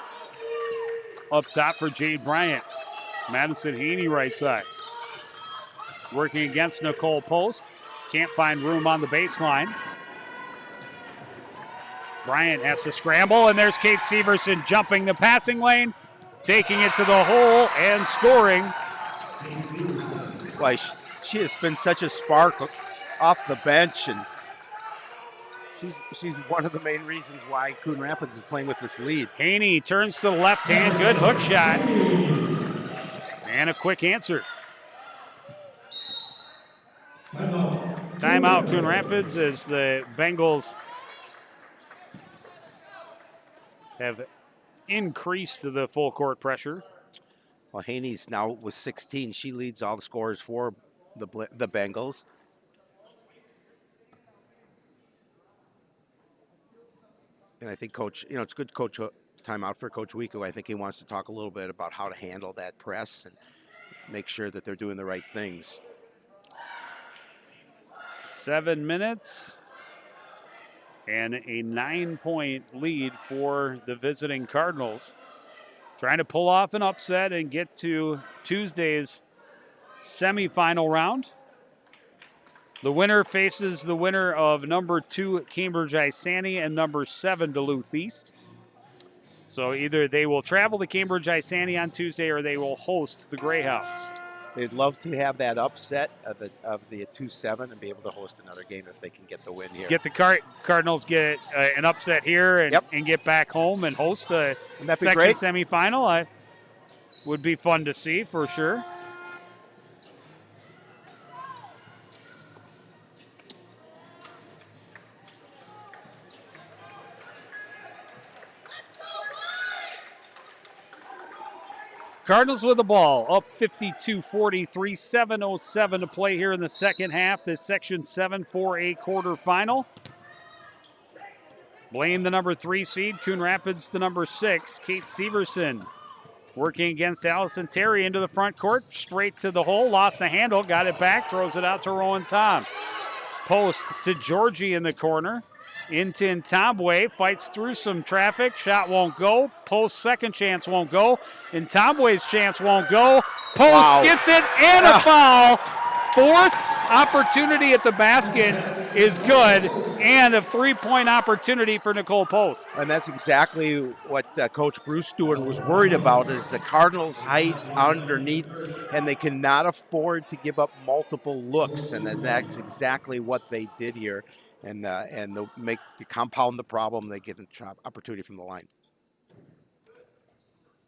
Up top for Jade Bryant. Madison Haney right side. Working against Nicole Post. Can't find room on the baseline. Bryant has to scramble, and there's Kate Severson jumping the passing lane, taking it to the hole and scoring. Why, she has been such a spark off the bench, and she's one of the main reasons why Coon Rapids is playing with this lead. Haney turns to the left hand, good hook shot, and a quick answer. Timeout Coon Rapids as the Bengals have increased the full court pressure. Well, Haney's now with 16. She leads all the scorers for the Bengals. And I think Coach, it's good Coach timeout for Coach Wiku. I think he wants to talk a little bit about how to handle that press and make sure that they're doing the right things. 7 minutes. And a 9-point lead for the visiting Cardinals. Trying to pull off an upset and get to Tuesday's semifinal round. The winner faces the winner of number 2 Cambridge Isani and number 7 Duluth East. So either they will travel to Cambridge Isani on Tuesday or they will host the Greyhounds. They'd love to have that upset of the 2-7 and be able to host another game if they can get the win here. Get the Cardinals get an upset here and get back home and host a second semifinal. Would be fun to see for sure. Cardinals with the ball, up 52-43, 7:07 to play here in the second half. This Section 7 4A quarterfinal. Blaine, the number 3 seed. Coon Rapids, the number 6. Kate Severson working against Allison Terry into the front court. Straight to the hole, lost the handle, got it back, throws it out to Rowan Tom. Post to Georgie in the corner. Into Ntambwe, fights through some traffic. Shot won't go. Post second chance won't go. Ntambwe's chance won't go. Post gets it and a foul. Fourth opportunity at the basket is good, and a 3-point opportunity for Nicole Post. And that's exactly what Coach Bruce Stewart was worried about, is the Cardinals' height underneath, and they cannot afford to give up multiple looks, and that's exactly what they did here. And they'll to compound the problem, they get an opportunity from the line.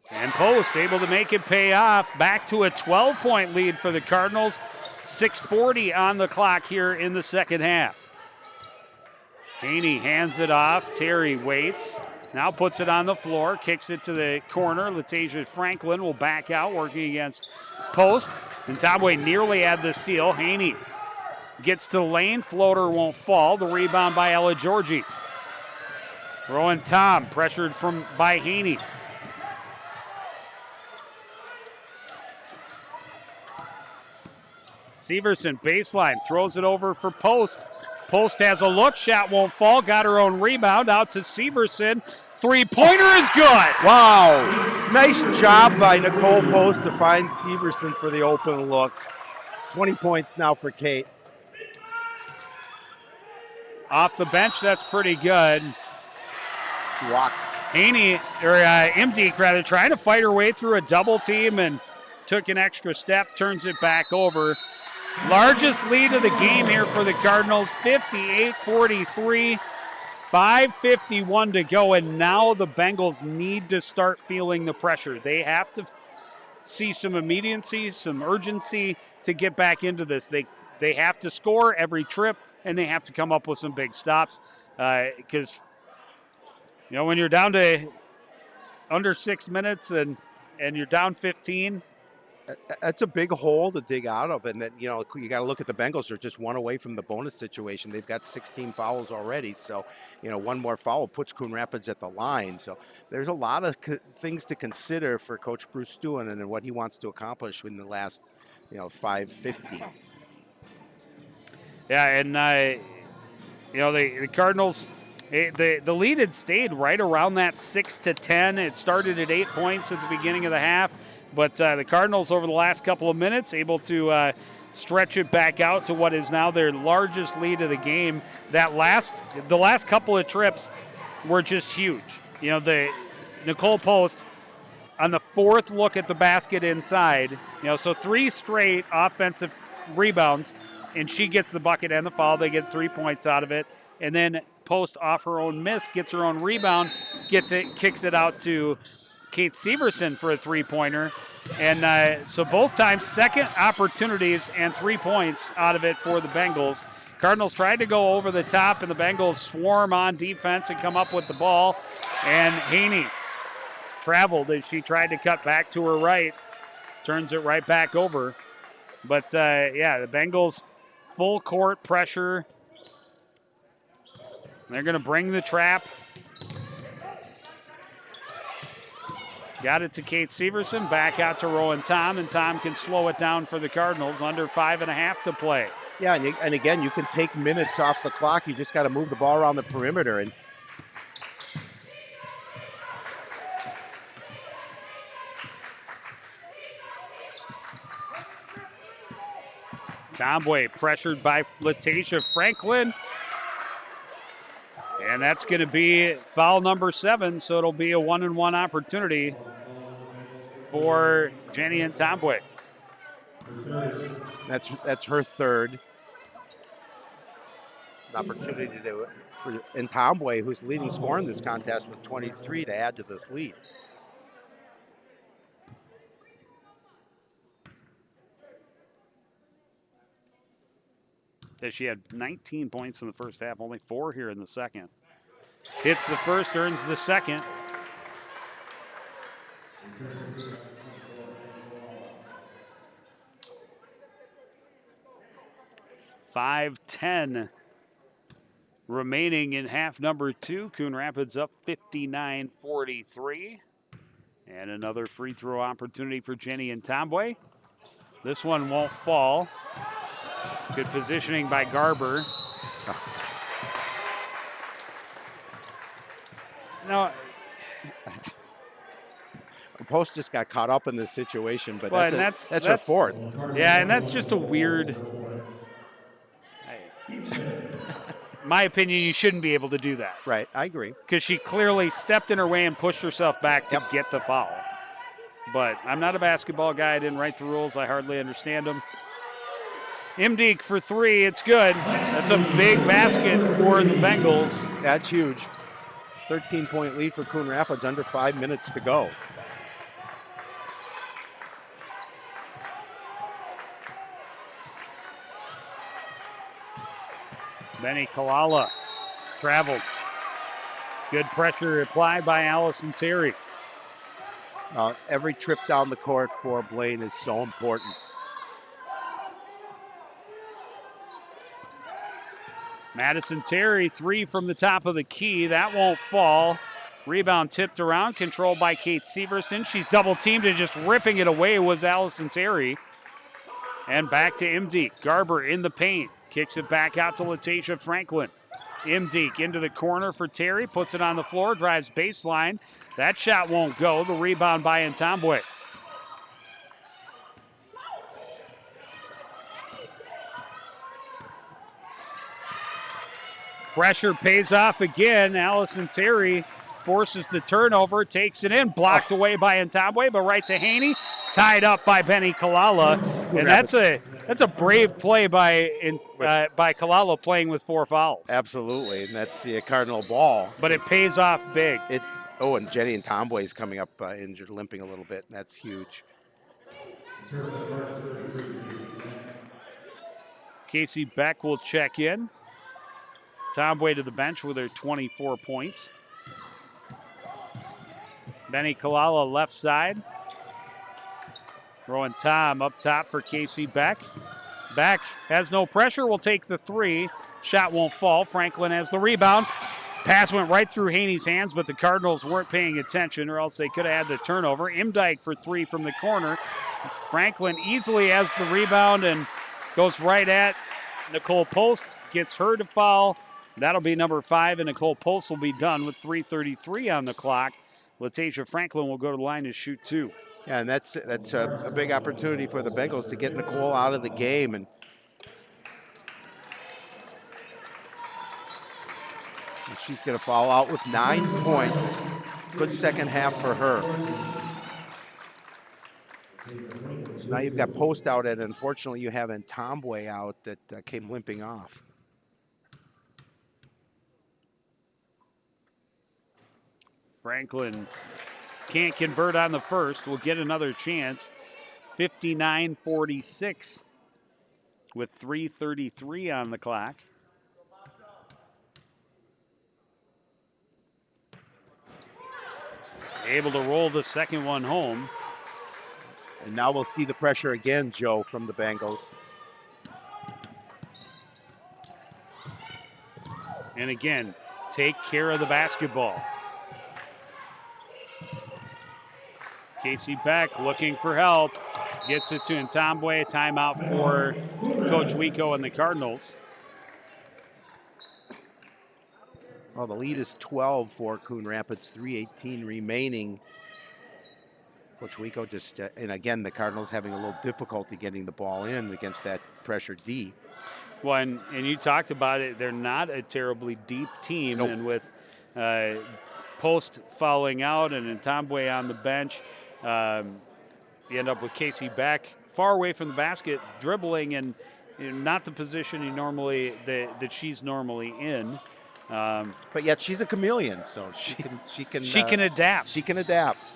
And Post able to make it pay off. Back to a 12-point lead for the Cardinals. 6:40 on the clock here in the second half. Haney hands it off. Terry waits. Now puts it on the floor. Kicks it to the corner. Latasia Franklin will back out, working against Post. Ntambwe nearly had the steal. Haney gets to the lane. Floater won't fall. The rebound by Ella Georgie. Rowan Tom pressured by Haney. Severson baseline, throws it over for Post. Post has a look, shot won't fall, got her own rebound, out to Severson. Three-pointer is good. Wow. Nice job by Nicole Post to find Severson for the open look. 20 points now for Kate. Off the bench, that's pretty good. Walk. Imdeek rather, trying to fight her way through a double team and took an extra step, turns it back over. Largest lead of the game here for the Cardinals, 58-43. 5:51 to go, and now the Bengals need to start feeling the pressure. They have to see some immediacy, some urgency to get back into this. They have to score every trip, and they have to come up with some big stops because, when you're down to under 6 minutes and you're down 15, that's a big hole to dig out of. And then, you got to look at the Bengals. They're just one away from the bonus situation. They've got 16 fouls already. So, one more foul puts Coon Rapids at the line. So there's a lot of things to consider for Coach Bruce Stewart and what he wants to accomplish in the last, 5:50. Yeah, and, the Cardinals, the lead had stayed right around that 6-10. It started at 8 points at the beginning of the half. But the Cardinals, over the last couple of minutes, able to stretch it back out to what is now their largest lead of the game. The last couple of trips were just huge. The Nicole Post on the fourth look at the basket inside. So 3 straight offensive rebounds, and she gets the bucket and the foul. They get 3 points out of it, and then Post off her own miss, gets her own rebound, kicks it out to Kate Severson for a three-pointer. And so both times, second opportunities and 3 points out of it for the Bengals. Cardinals tried to go over the top, and the Bengals swarm on defense and come up with the ball. And Haney traveled as she tried to cut back to her right. Turns it right back over. But, the Bengals full court pressure. They're going to bring the trap. Got it to Kate Severson, back out to Rowan Tom, and Tom can slow it down for the Cardinals. Under 5.5 to play. Yeah, and again, you can take minutes off the clock. You just got to move the ball around the perimeter. And Tomboy pressured by Latasia Franklin. And that's going to be foul number 7, so it'll be a 1-and-1 opportunity for Jenny and Tomboy. That's her third. An opportunity for Tomboy, who's the leading scorer in this contest with 23, to add to this lead. She had 19 points in the first half, only 4 here in the second. Hits the first, earns the second. .5:10 remaining in half number 2. Coon Rapids up 59-43. And another free throw opportunity for Jenny and Tomboy. This one won't fall. Good positioning by Garber. No. Post just got caught up in this situation, but that's her fourth. Yeah, and that's just a weird. My opinion, you shouldn't be able to do that. Right, I agree. Because she clearly stepped in her way and pushed herself back to get the foul. But I'm not a basketball guy. I didn't write the rules. I hardly understand them. Imdeek for 3. It's good. That's a big basket for the Bengals. That's huge. 13-point lead for Coon Rapids, under 5 minutes to go. Benny Kalala traveled. Good pressure applied by Allison Terry. Every trip down the court for Blaine is so important. Madison Terry, 3 from the top of the key. That won't fall. Rebound tipped around, controlled by Kate Severson. She's double teamed and just ripping it away was Allison Terry. And back to Imdeek. Garber in the paint. Kicks it back out to Latasia Franklin. Imdeek into the corner for Terry, puts it on the floor, drives baseline. That shot won't go. The rebound by Ntambwe. Pressure pays off again. Allison Terry forces the turnover, takes it in, blocked away by Ntambwe, but right to Haney, tied up by Benny Kalala. And that's a brave play by Kalala, playing with 4 fouls. Absolutely, and that's the Cardinal ball. But it pays off big. And Jenny Ntambwe is coming up injured, limping a little bit. That's huge. Casey Beck will check in. Ntambwe to the bench with her 24 points. Benny Kalala left side. Rowan Tom up top for Casey Beck. Beck has no pressure, will take the 3. Shot won't fall. Franklin has the rebound. Pass went right through Haney's hands, but the Cardinals weren't paying attention, or else they could have had the turnover. Imdyke for 3 from the corner. Franklin easily has the rebound and goes right at Nicole Post, gets her to foul. That'll be number 5, and Nicole Post will be done with 3:33 on the clock. Latasia Franklin will go to the line to shoot 2. Yeah, and that's a big opportunity for the Bengals to get Nicole out of the game. And she's going to fall out with 9 points. Good second half for her. So now you've got Post out, and unfortunately you have Ntambwe out that came limping off. Franklin can't convert on the first. Will get another chance. 59-46 with 3:33 on the clock. Able to roll the second one home. And now we'll see the pressure again, Joe, from the Bengals. And again, take care of the basketball. Casey Beck looking for help. Gets it to Ntambwe. Timeout for Coach Wico and the Cardinals. Well, the lead is 12 for Coon Rapids, 3:18 remaining. Coach Wico just, and again, the Cardinals having a little difficulty getting the ball in against that pressure D. Well, and you talked about it, they're not a terribly deep team. Nope. And with Post fouling out and Ntambwe on the bench, you end up with Casey Beck far away from the basket, dribbling, and not the position that she's normally in. But yet she's a chameleon, so she can adapt. She can adapt.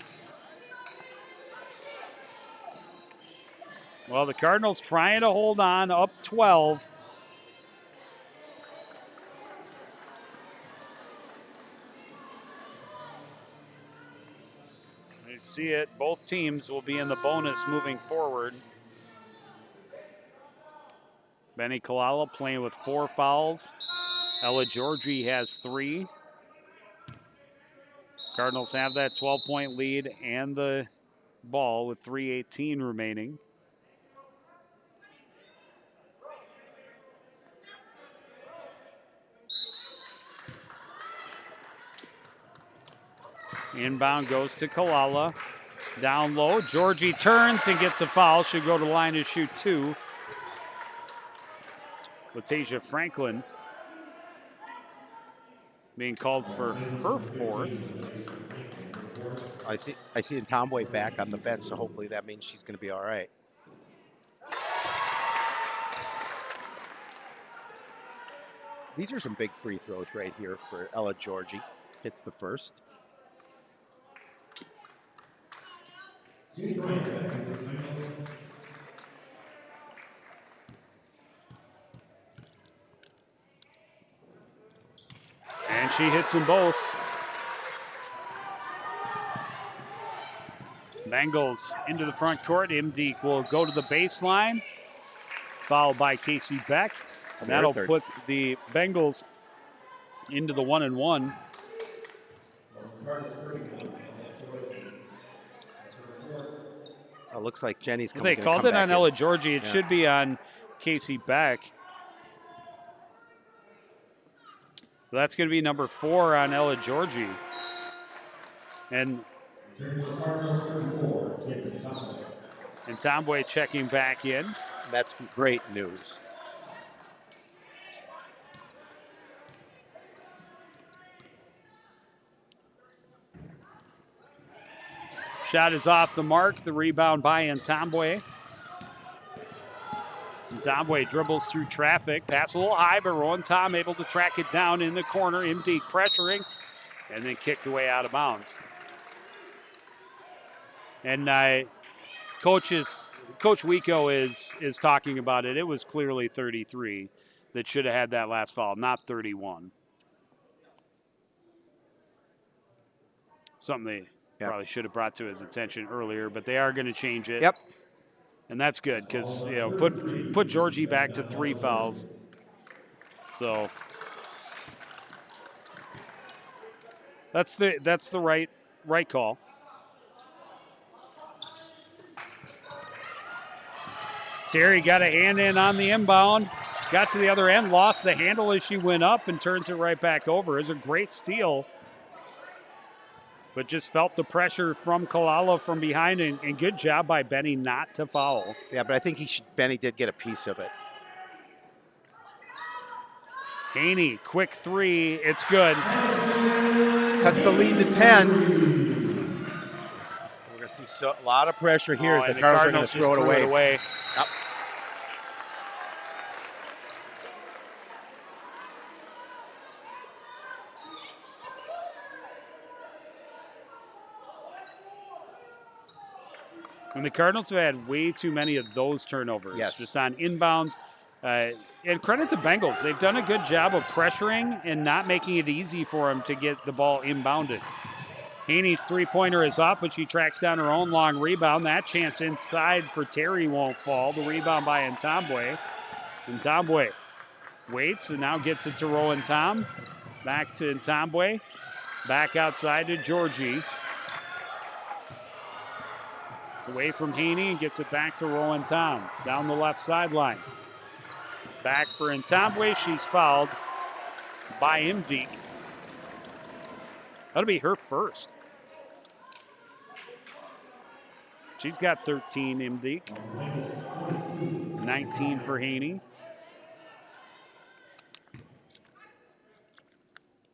Well, the Cardinals trying to hold on, up 12. You see it. Both teams will be in the bonus moving forward. Benny Kalala playing with 4 fouls. Ella Georgie has 3. Cardinals have that 12-point lead and the ball with 3:18 remaining. Inbound goes to Kalala. Down low. Georgie turns and gets a foul. Should go to the line to shoot 2. Latasia Franklin being called for her 4th. I see Ntambwe back on the bench, so hopefully that means she's going to be all right. These are some big free throws right here for Ella Georgie. Hits the first. And she hits them both. Bengals into the front court. Imdeek will go to the baseline. Fouled by Casey Beck. And that'll put the Bengals into the 1-and-1. It looks like Jenny's coming. They called it on Ella Georgie. It should be on Casey Beck. That's going to be number 4 on Ella Georgie. And Tomboy checking back in. That's great news. Shot is off the mark. The rebound by Tomboy. Tomboy dribbles through traffic. Pass a little high, but Rowan Tom able to track it down in the corner. MD pressuring, and then kicked away out of bounds. And Coach Wico is talking about it. It was clearly 33 that should have had that last foul, not 31. Something they probably should have brought to his attention earlier, but they are going to change it. Yep. And that's good because put Georgie back to 3 fouls. So that's the right call. Terry got a hand in on the inbound, got to the other end, lost the handle as she went up and turns it right back over. It was a great steal, but just felt the pressure from Kalala from behind, and good job by Benny not to foul. Yeah, but I think Benny did get a piece of it. Haney, quick 3, it's good. Cuts the lead to 10. We're going to see a lot of pressure here as the Cardinals are going to throw it away. Yep. And the Cardinals have had way too many of those turnovers, just on inbounds. And credit the Bengals. They've done a good job of pressuring and not making it easy for them to get the ball inbounded. Haney's three-pointer is up, but she tracks down her own long rebound. That chance inside for Terry won't fall. The rebound by Tomboy. And Tomboy waits and now gets it to Rowan Tom. Back to Tomboy. Back outside to Georgie. It's away from Haney and gets it back to Rowan Tom. Down the left sideline. Back for Tomboy. She's fouled by Imdeek. That'll be her first. She's got 13, Imdeek. 19 for Haney.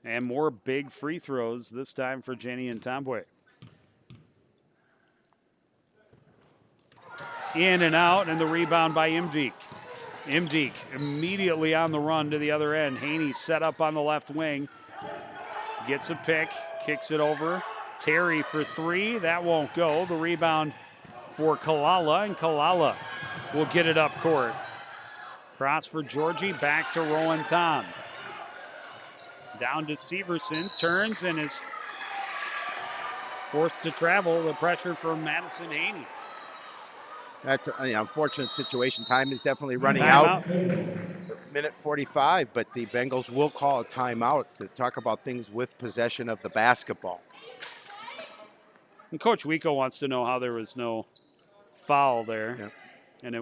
And more big free throws, this time for Jenny and Tomboy. In and out, and the rebound by Imdeek. Imdeek immediately on the run to the other end. Haney set up on the left wing. Gets a pick, kicks it over. Terry for 3, that won't go. The rebound for Kalala, and Kalala will get it up court. Cross for Georgie, back to Rowan Tom. Down to Severson, turns and is forced to travel. The pressure from Madison Haney. That's an unfortunate situation. Time is definitely running out. Minute 45, but the Bengals will call a timeout to talk about things with possession of the basketball. And Coach Wico wants to know how there was no foul there. Yep. And it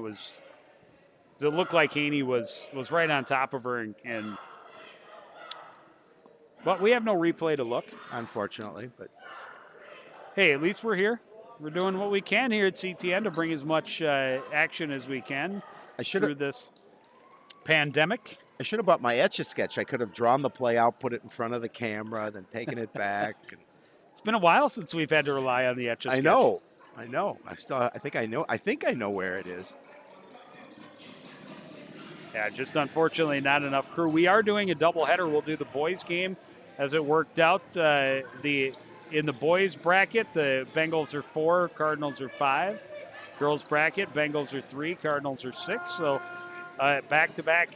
looked like Haney was right on top of her, and but we have no replay to look. Unfortunately, but hey, at least we're here. We're doing what we can here at CTN to bring as much action as we can through this pandemic. I should have bought my Etch-a-Sketch. I could have drawn the play out, put it in front of the camera, then taken it back. It's been a while since we've had to rely on the Etch-a-Sketch. I know. I think I know where it is. Yeah, just unfortunately not enough crew. We are doing a doubleheader. We'll do the boys game as it worked out. In the boys bracket, the Bengals are 4, Cardinals are 5. Girls bracket, Bengals are 3, Cardinals are 6. So back-to-back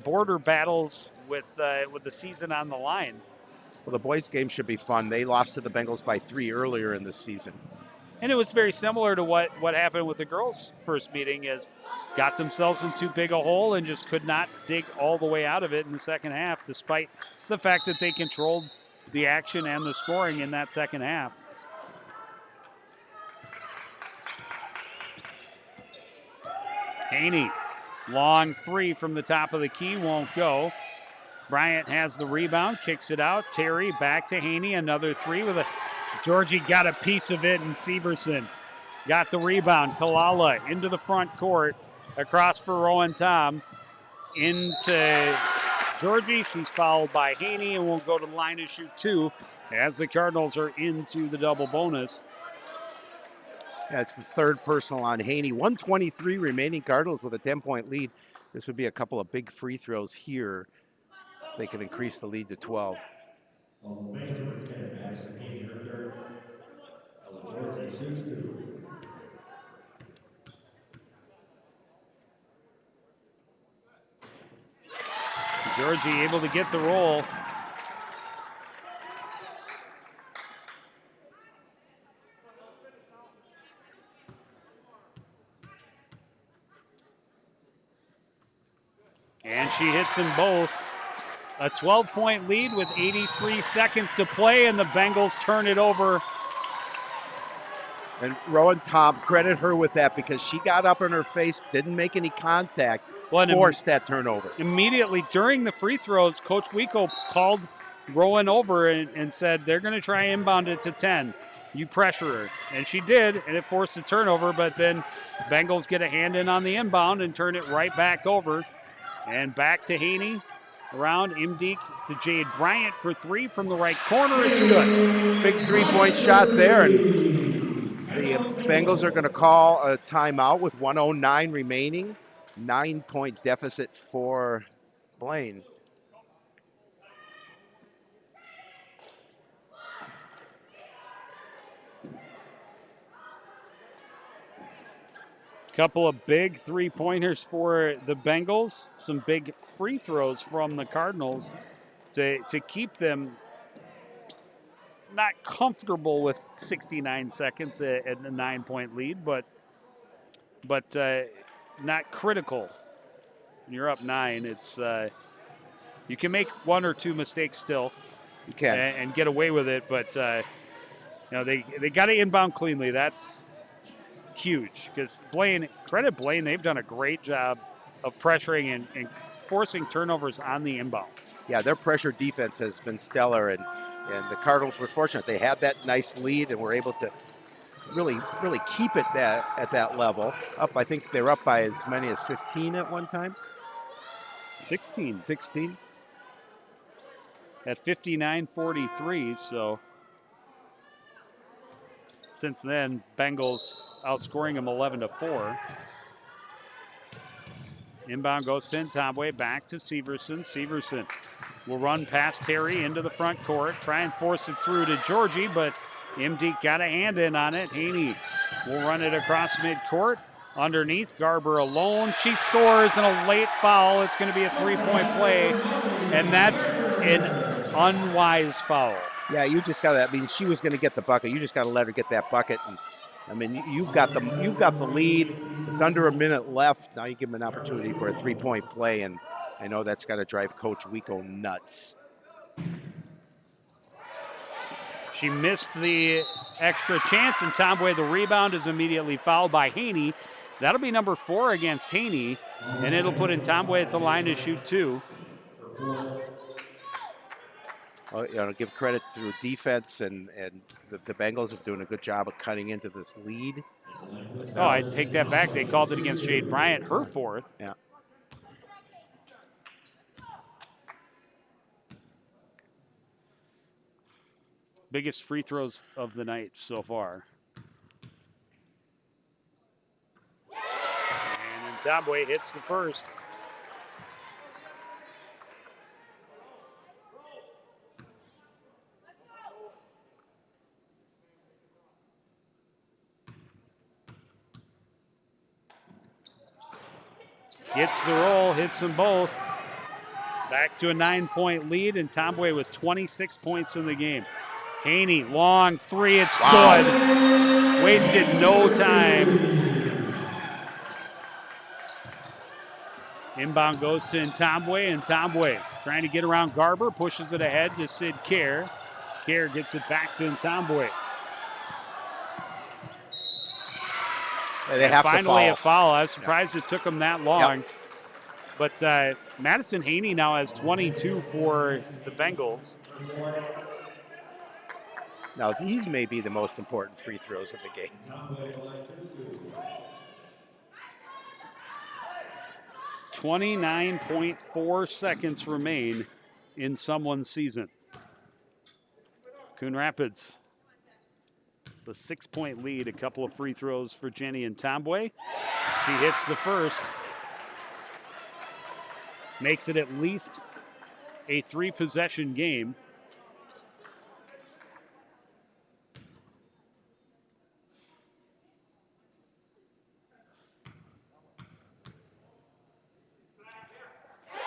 border battles with the season on the line. Well, the boys' game should be fun. They lost to the Bengals by 3 earlier in the season. And it was very similar to what happened with the girls' first meeting, is got themselves in too big a hole and just could not dig all the way out of it in the second half, despite the fact that they controlled the action and the scoring in that second half. Haney, long 3 from the top of the key, won't go. Bryant has the rebound, kicks it out. Terry back to Haney, another three with a Georgie got a piece of it, and Severson got the rebound. Kalala into the front court, across for Rowan Tom, into Georgie. She's fouled by Haney and will go to the line to shoot two as the Cardinals are into the double bonus. That's the third personal on Haney. 1:23 remaining. Cardinals with a 10-point lead. This would be a couple of big free throws here if they can increase the lead to 12. Georgie able to get the roll. And she hits them both. A 12-point lead with 83 seconds to play, and the Bengals turn it over. And Rowan Tom, credit her with that because she got up in her face, didn't make any contact, forced that turnover. Immediately during the free throws, Coach Wico called Rowan over and said, they're going to try inbound it to 10. You pressure her. And she did, and it forced a turnover, but then Bengals get a hand in on the inbound and turn it right back over. And back to Haney. Around Imdik to Jade Bryant for three from the right corner. It's good. Big three-point shot there. And the Bengals are going to call a timeout with 1:09 remaining. 9-point deficit for Blaine. Couple of big three-pointers for the Bengals. Some big free throws from the Cardinals to keep them not comfortable with 69 seconds at a 9-point lead, but not critical. When you're up 9, it's you can make one or two mistakes still. You can and get away with it, but they got to inbound cleanly. That's huge because Blaine, they've done a great job of pressuring and forcing turnovers on the inbound. Yeah, their pressure defense has been stellar, and the Cardinals were fortunate. They had that nice lead and were able to really keep it at that level. Up, I think they were up by as many as 15 at one time. 16. At 59-43, so since then, Bengals outscoring them 11-4. Inbound goes to Ntombwe, back to Severson. Severson will run past Terry into the front court, try and force it through to Georgie, but MD got a hand in on it. Haney will run it across midcourt. Underneath, Garber alone. She scores in a late foul. It's going to be a three-point play, and that's an unwise foul. Yeah, you just got to. I mean, she was going to get the bucket. You just got to let her get that bucket. And I mean, you've got the lead. It's under a minute left. Now you give them an opportunity for a three-point play, and I know that's got to drive Coach Wico nuts. She missed the extra chance, and Ntombwe, the rebound, is immediately fouled by Haney. That'll be number 4 against Haney, and it'll put Ntombwe at the line to shoot 2. Well, give credit through defense, and the Bengals are doing a good job of cutting into this lead. Oh, I take that back. They called it against Jade Bryant, her 4th. Yeah. Biggest free throws of the night so far. And Ntombwe hits the first. Gets the roll, hits them both. Back to a 9-point lead, and Ntombwe with 26 points in the game. Haney, long three, it's good. Wasted no time. Inbound goes to Ntombwe, and Ntombwe trying to get around Garber, pushes it ahead to Sid Kerr. Kerr gets it back to Ntombwe. They have Finally to a foul. I was surprised it took them that long. Yep. But Madison Haney now has 22 for the Bengals. Now, these may be the most important free throws of the game. 29.4 seconds remain in someone's season. Coon Rapids, the 6-point lead, a couple of free throws for Jenny and Tomboy. She hits the first. Makes it at least a 3-possession game.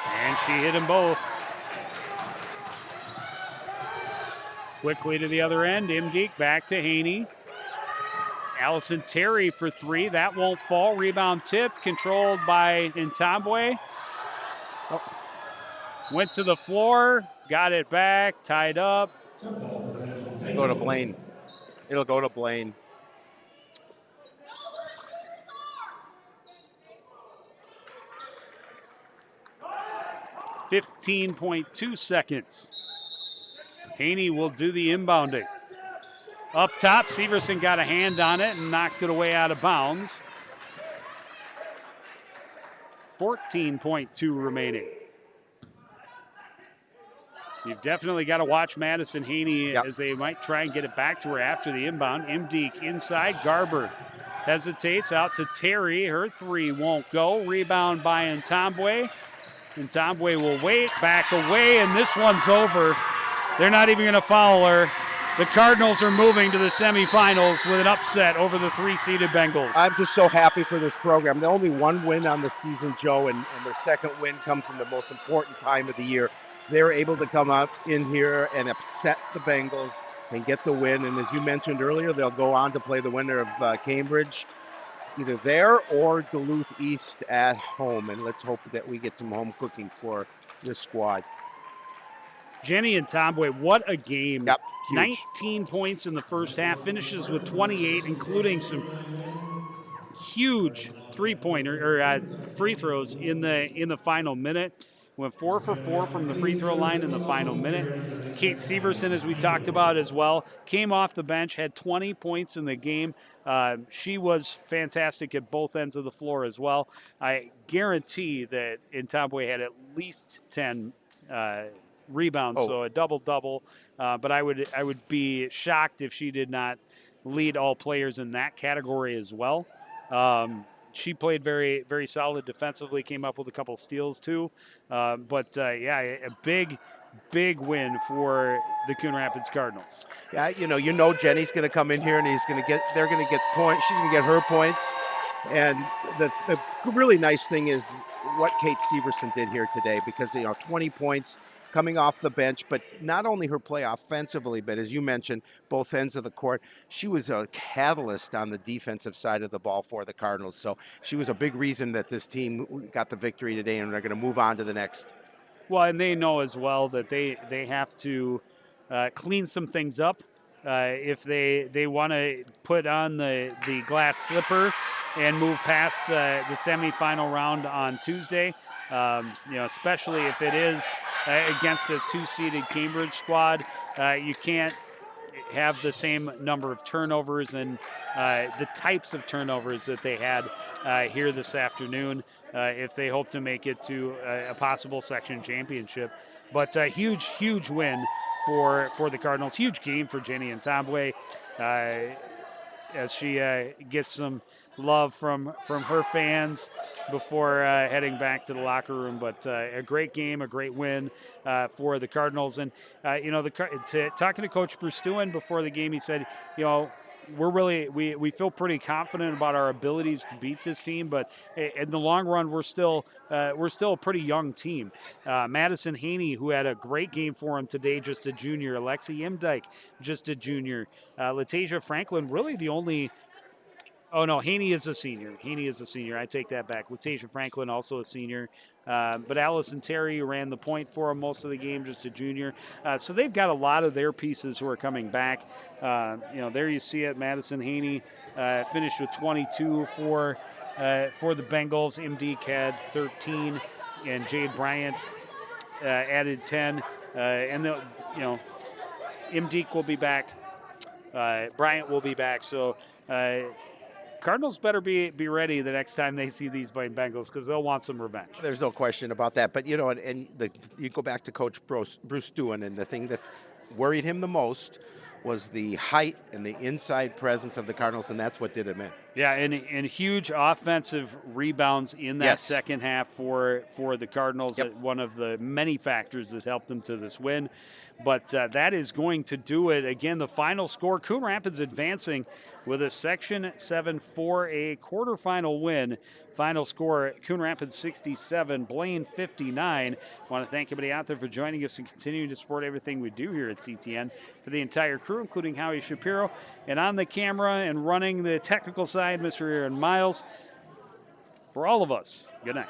And she hit them both. Quickly to the other end, Imdeek back to Haney. Allison Terry for 3, that won't fall. Rebound tipped, controlled by Ntambwe. Oh. Went to the floor, got it back, tied up. Go to Blaine. It'll go to Blaine. .2 seconds. Haney will do the inbounding. Up top, Severson got a hand on it and knocked it away out of bounds. 14.2 remaining. You've definitely got to watch Madison Haney as they might try and get it back to her after the inbound. Imdeek inside, Garber hesitates out to Terry. Her 3 won't go. Rebound by Ntambwe. Ntambwe will wait, back away, and this one's over. They're not even going to foul her. The Cardinals are moving to the semifinals with an upset over the 3-seeded Bengals. I'm just so happy for this program. The only one win on the season, Joe, and their second win comes in the most important time of the year. They're able to come out in here and upset the Bengals and get the win. And as you mentioned earlier, they'll go on to play the winner of Cambridge, either there or Duluth East at home. And let's hope that we get some home cooking for this squad. Jenny and Tomboy, what a game. Yep, 19 points in the first half, finishes with 28, including some huge three-pointer or free throws in the final minute. Went 4 for 4 from the free throw line in the final minute. Kate Severson, as we talked about as well, came off the bench, had 20 points in the game. She was fantastic at both ends of the floor as well. I guarantee that Ntambwe had at least 10 rebounds, so a double-double. But I would be shocked if she did not lead all players in that category as well. She played very, very solid defensively, came up with a couple steals too. A big win for the Coon Rapids Cardinals. Yeah, you know Jenny's going to come in here and they're going to get points. She's going to get her points. And the really nice thing is what Kate Severson did here today, because 20 points coming off the bench, but not only her play offensively, but as you mentioned, both ends of the court, she was a catalyst on the defensive side of the ball for the Cardinals. So she was a big reason that this team got the victory today, and they're going to move on to the next. Well, and they know as well that they have to clean some things up if they want to put on the glass slipper and move past the semifinal round on Tuesday. Especially if it is against a 2-seeded Cambridge squad, you can't have the same number of turnovers and the types of turnovers that they had here this afternoon if they hope to make it to a possible section championship. But a huge win for the Cardinals. Huge game for Jenny and Ntambwe as she gets some love from her fans before heading back to the locker room. But a great game, a great win for the Cardinals. And talking to Coach Brustuen before the game, he said, we feel pretty confident about our abilities to beat this team, but in the long run, we're still a pretty young team. Madison Haney, who had a great game for him today, just a junior. Alexi Imdyke, just a junior. Latasia Franklin, really the only. Oh, no, Haney is a senior. I take that back. Latasia Franklin, also a senior. But Allison Terry ran the point for him most of the game, just a junior. So they've got a lot of their pieces who are coming back. There you see it. Madison Haney finished with 22 for the Bengals. Imdeek had 13. and Jade Bryant added 10. And the, Imdeek will be back. Bryant will be back. So Cardinals better be ready the next time they see these Blaine Bengals, because they'll want some revenge. There's no question about that. But, you go back to Coach Bruce Stewart, and the thing that worried him the most was the height and the inside presence of the Cardinals, and that's what did him in. Yeah, and huge offensive rebounds in that second half for the Cardinals. Yep. One of the many factors that helped them to this win. But that is going to do it. Again, the final score, Coon Rapids advancing with a Section 7 4A quarterfinal win. Final score, Coon Rapids 67, Blaine 59. I want to thank everybody out there for joining us and continuing to support everything we do here at CTN. For the entire crew, including Howie Shapiro, and on the camera and running the technical side, Mr. Aaron Miles. For all of us, good night.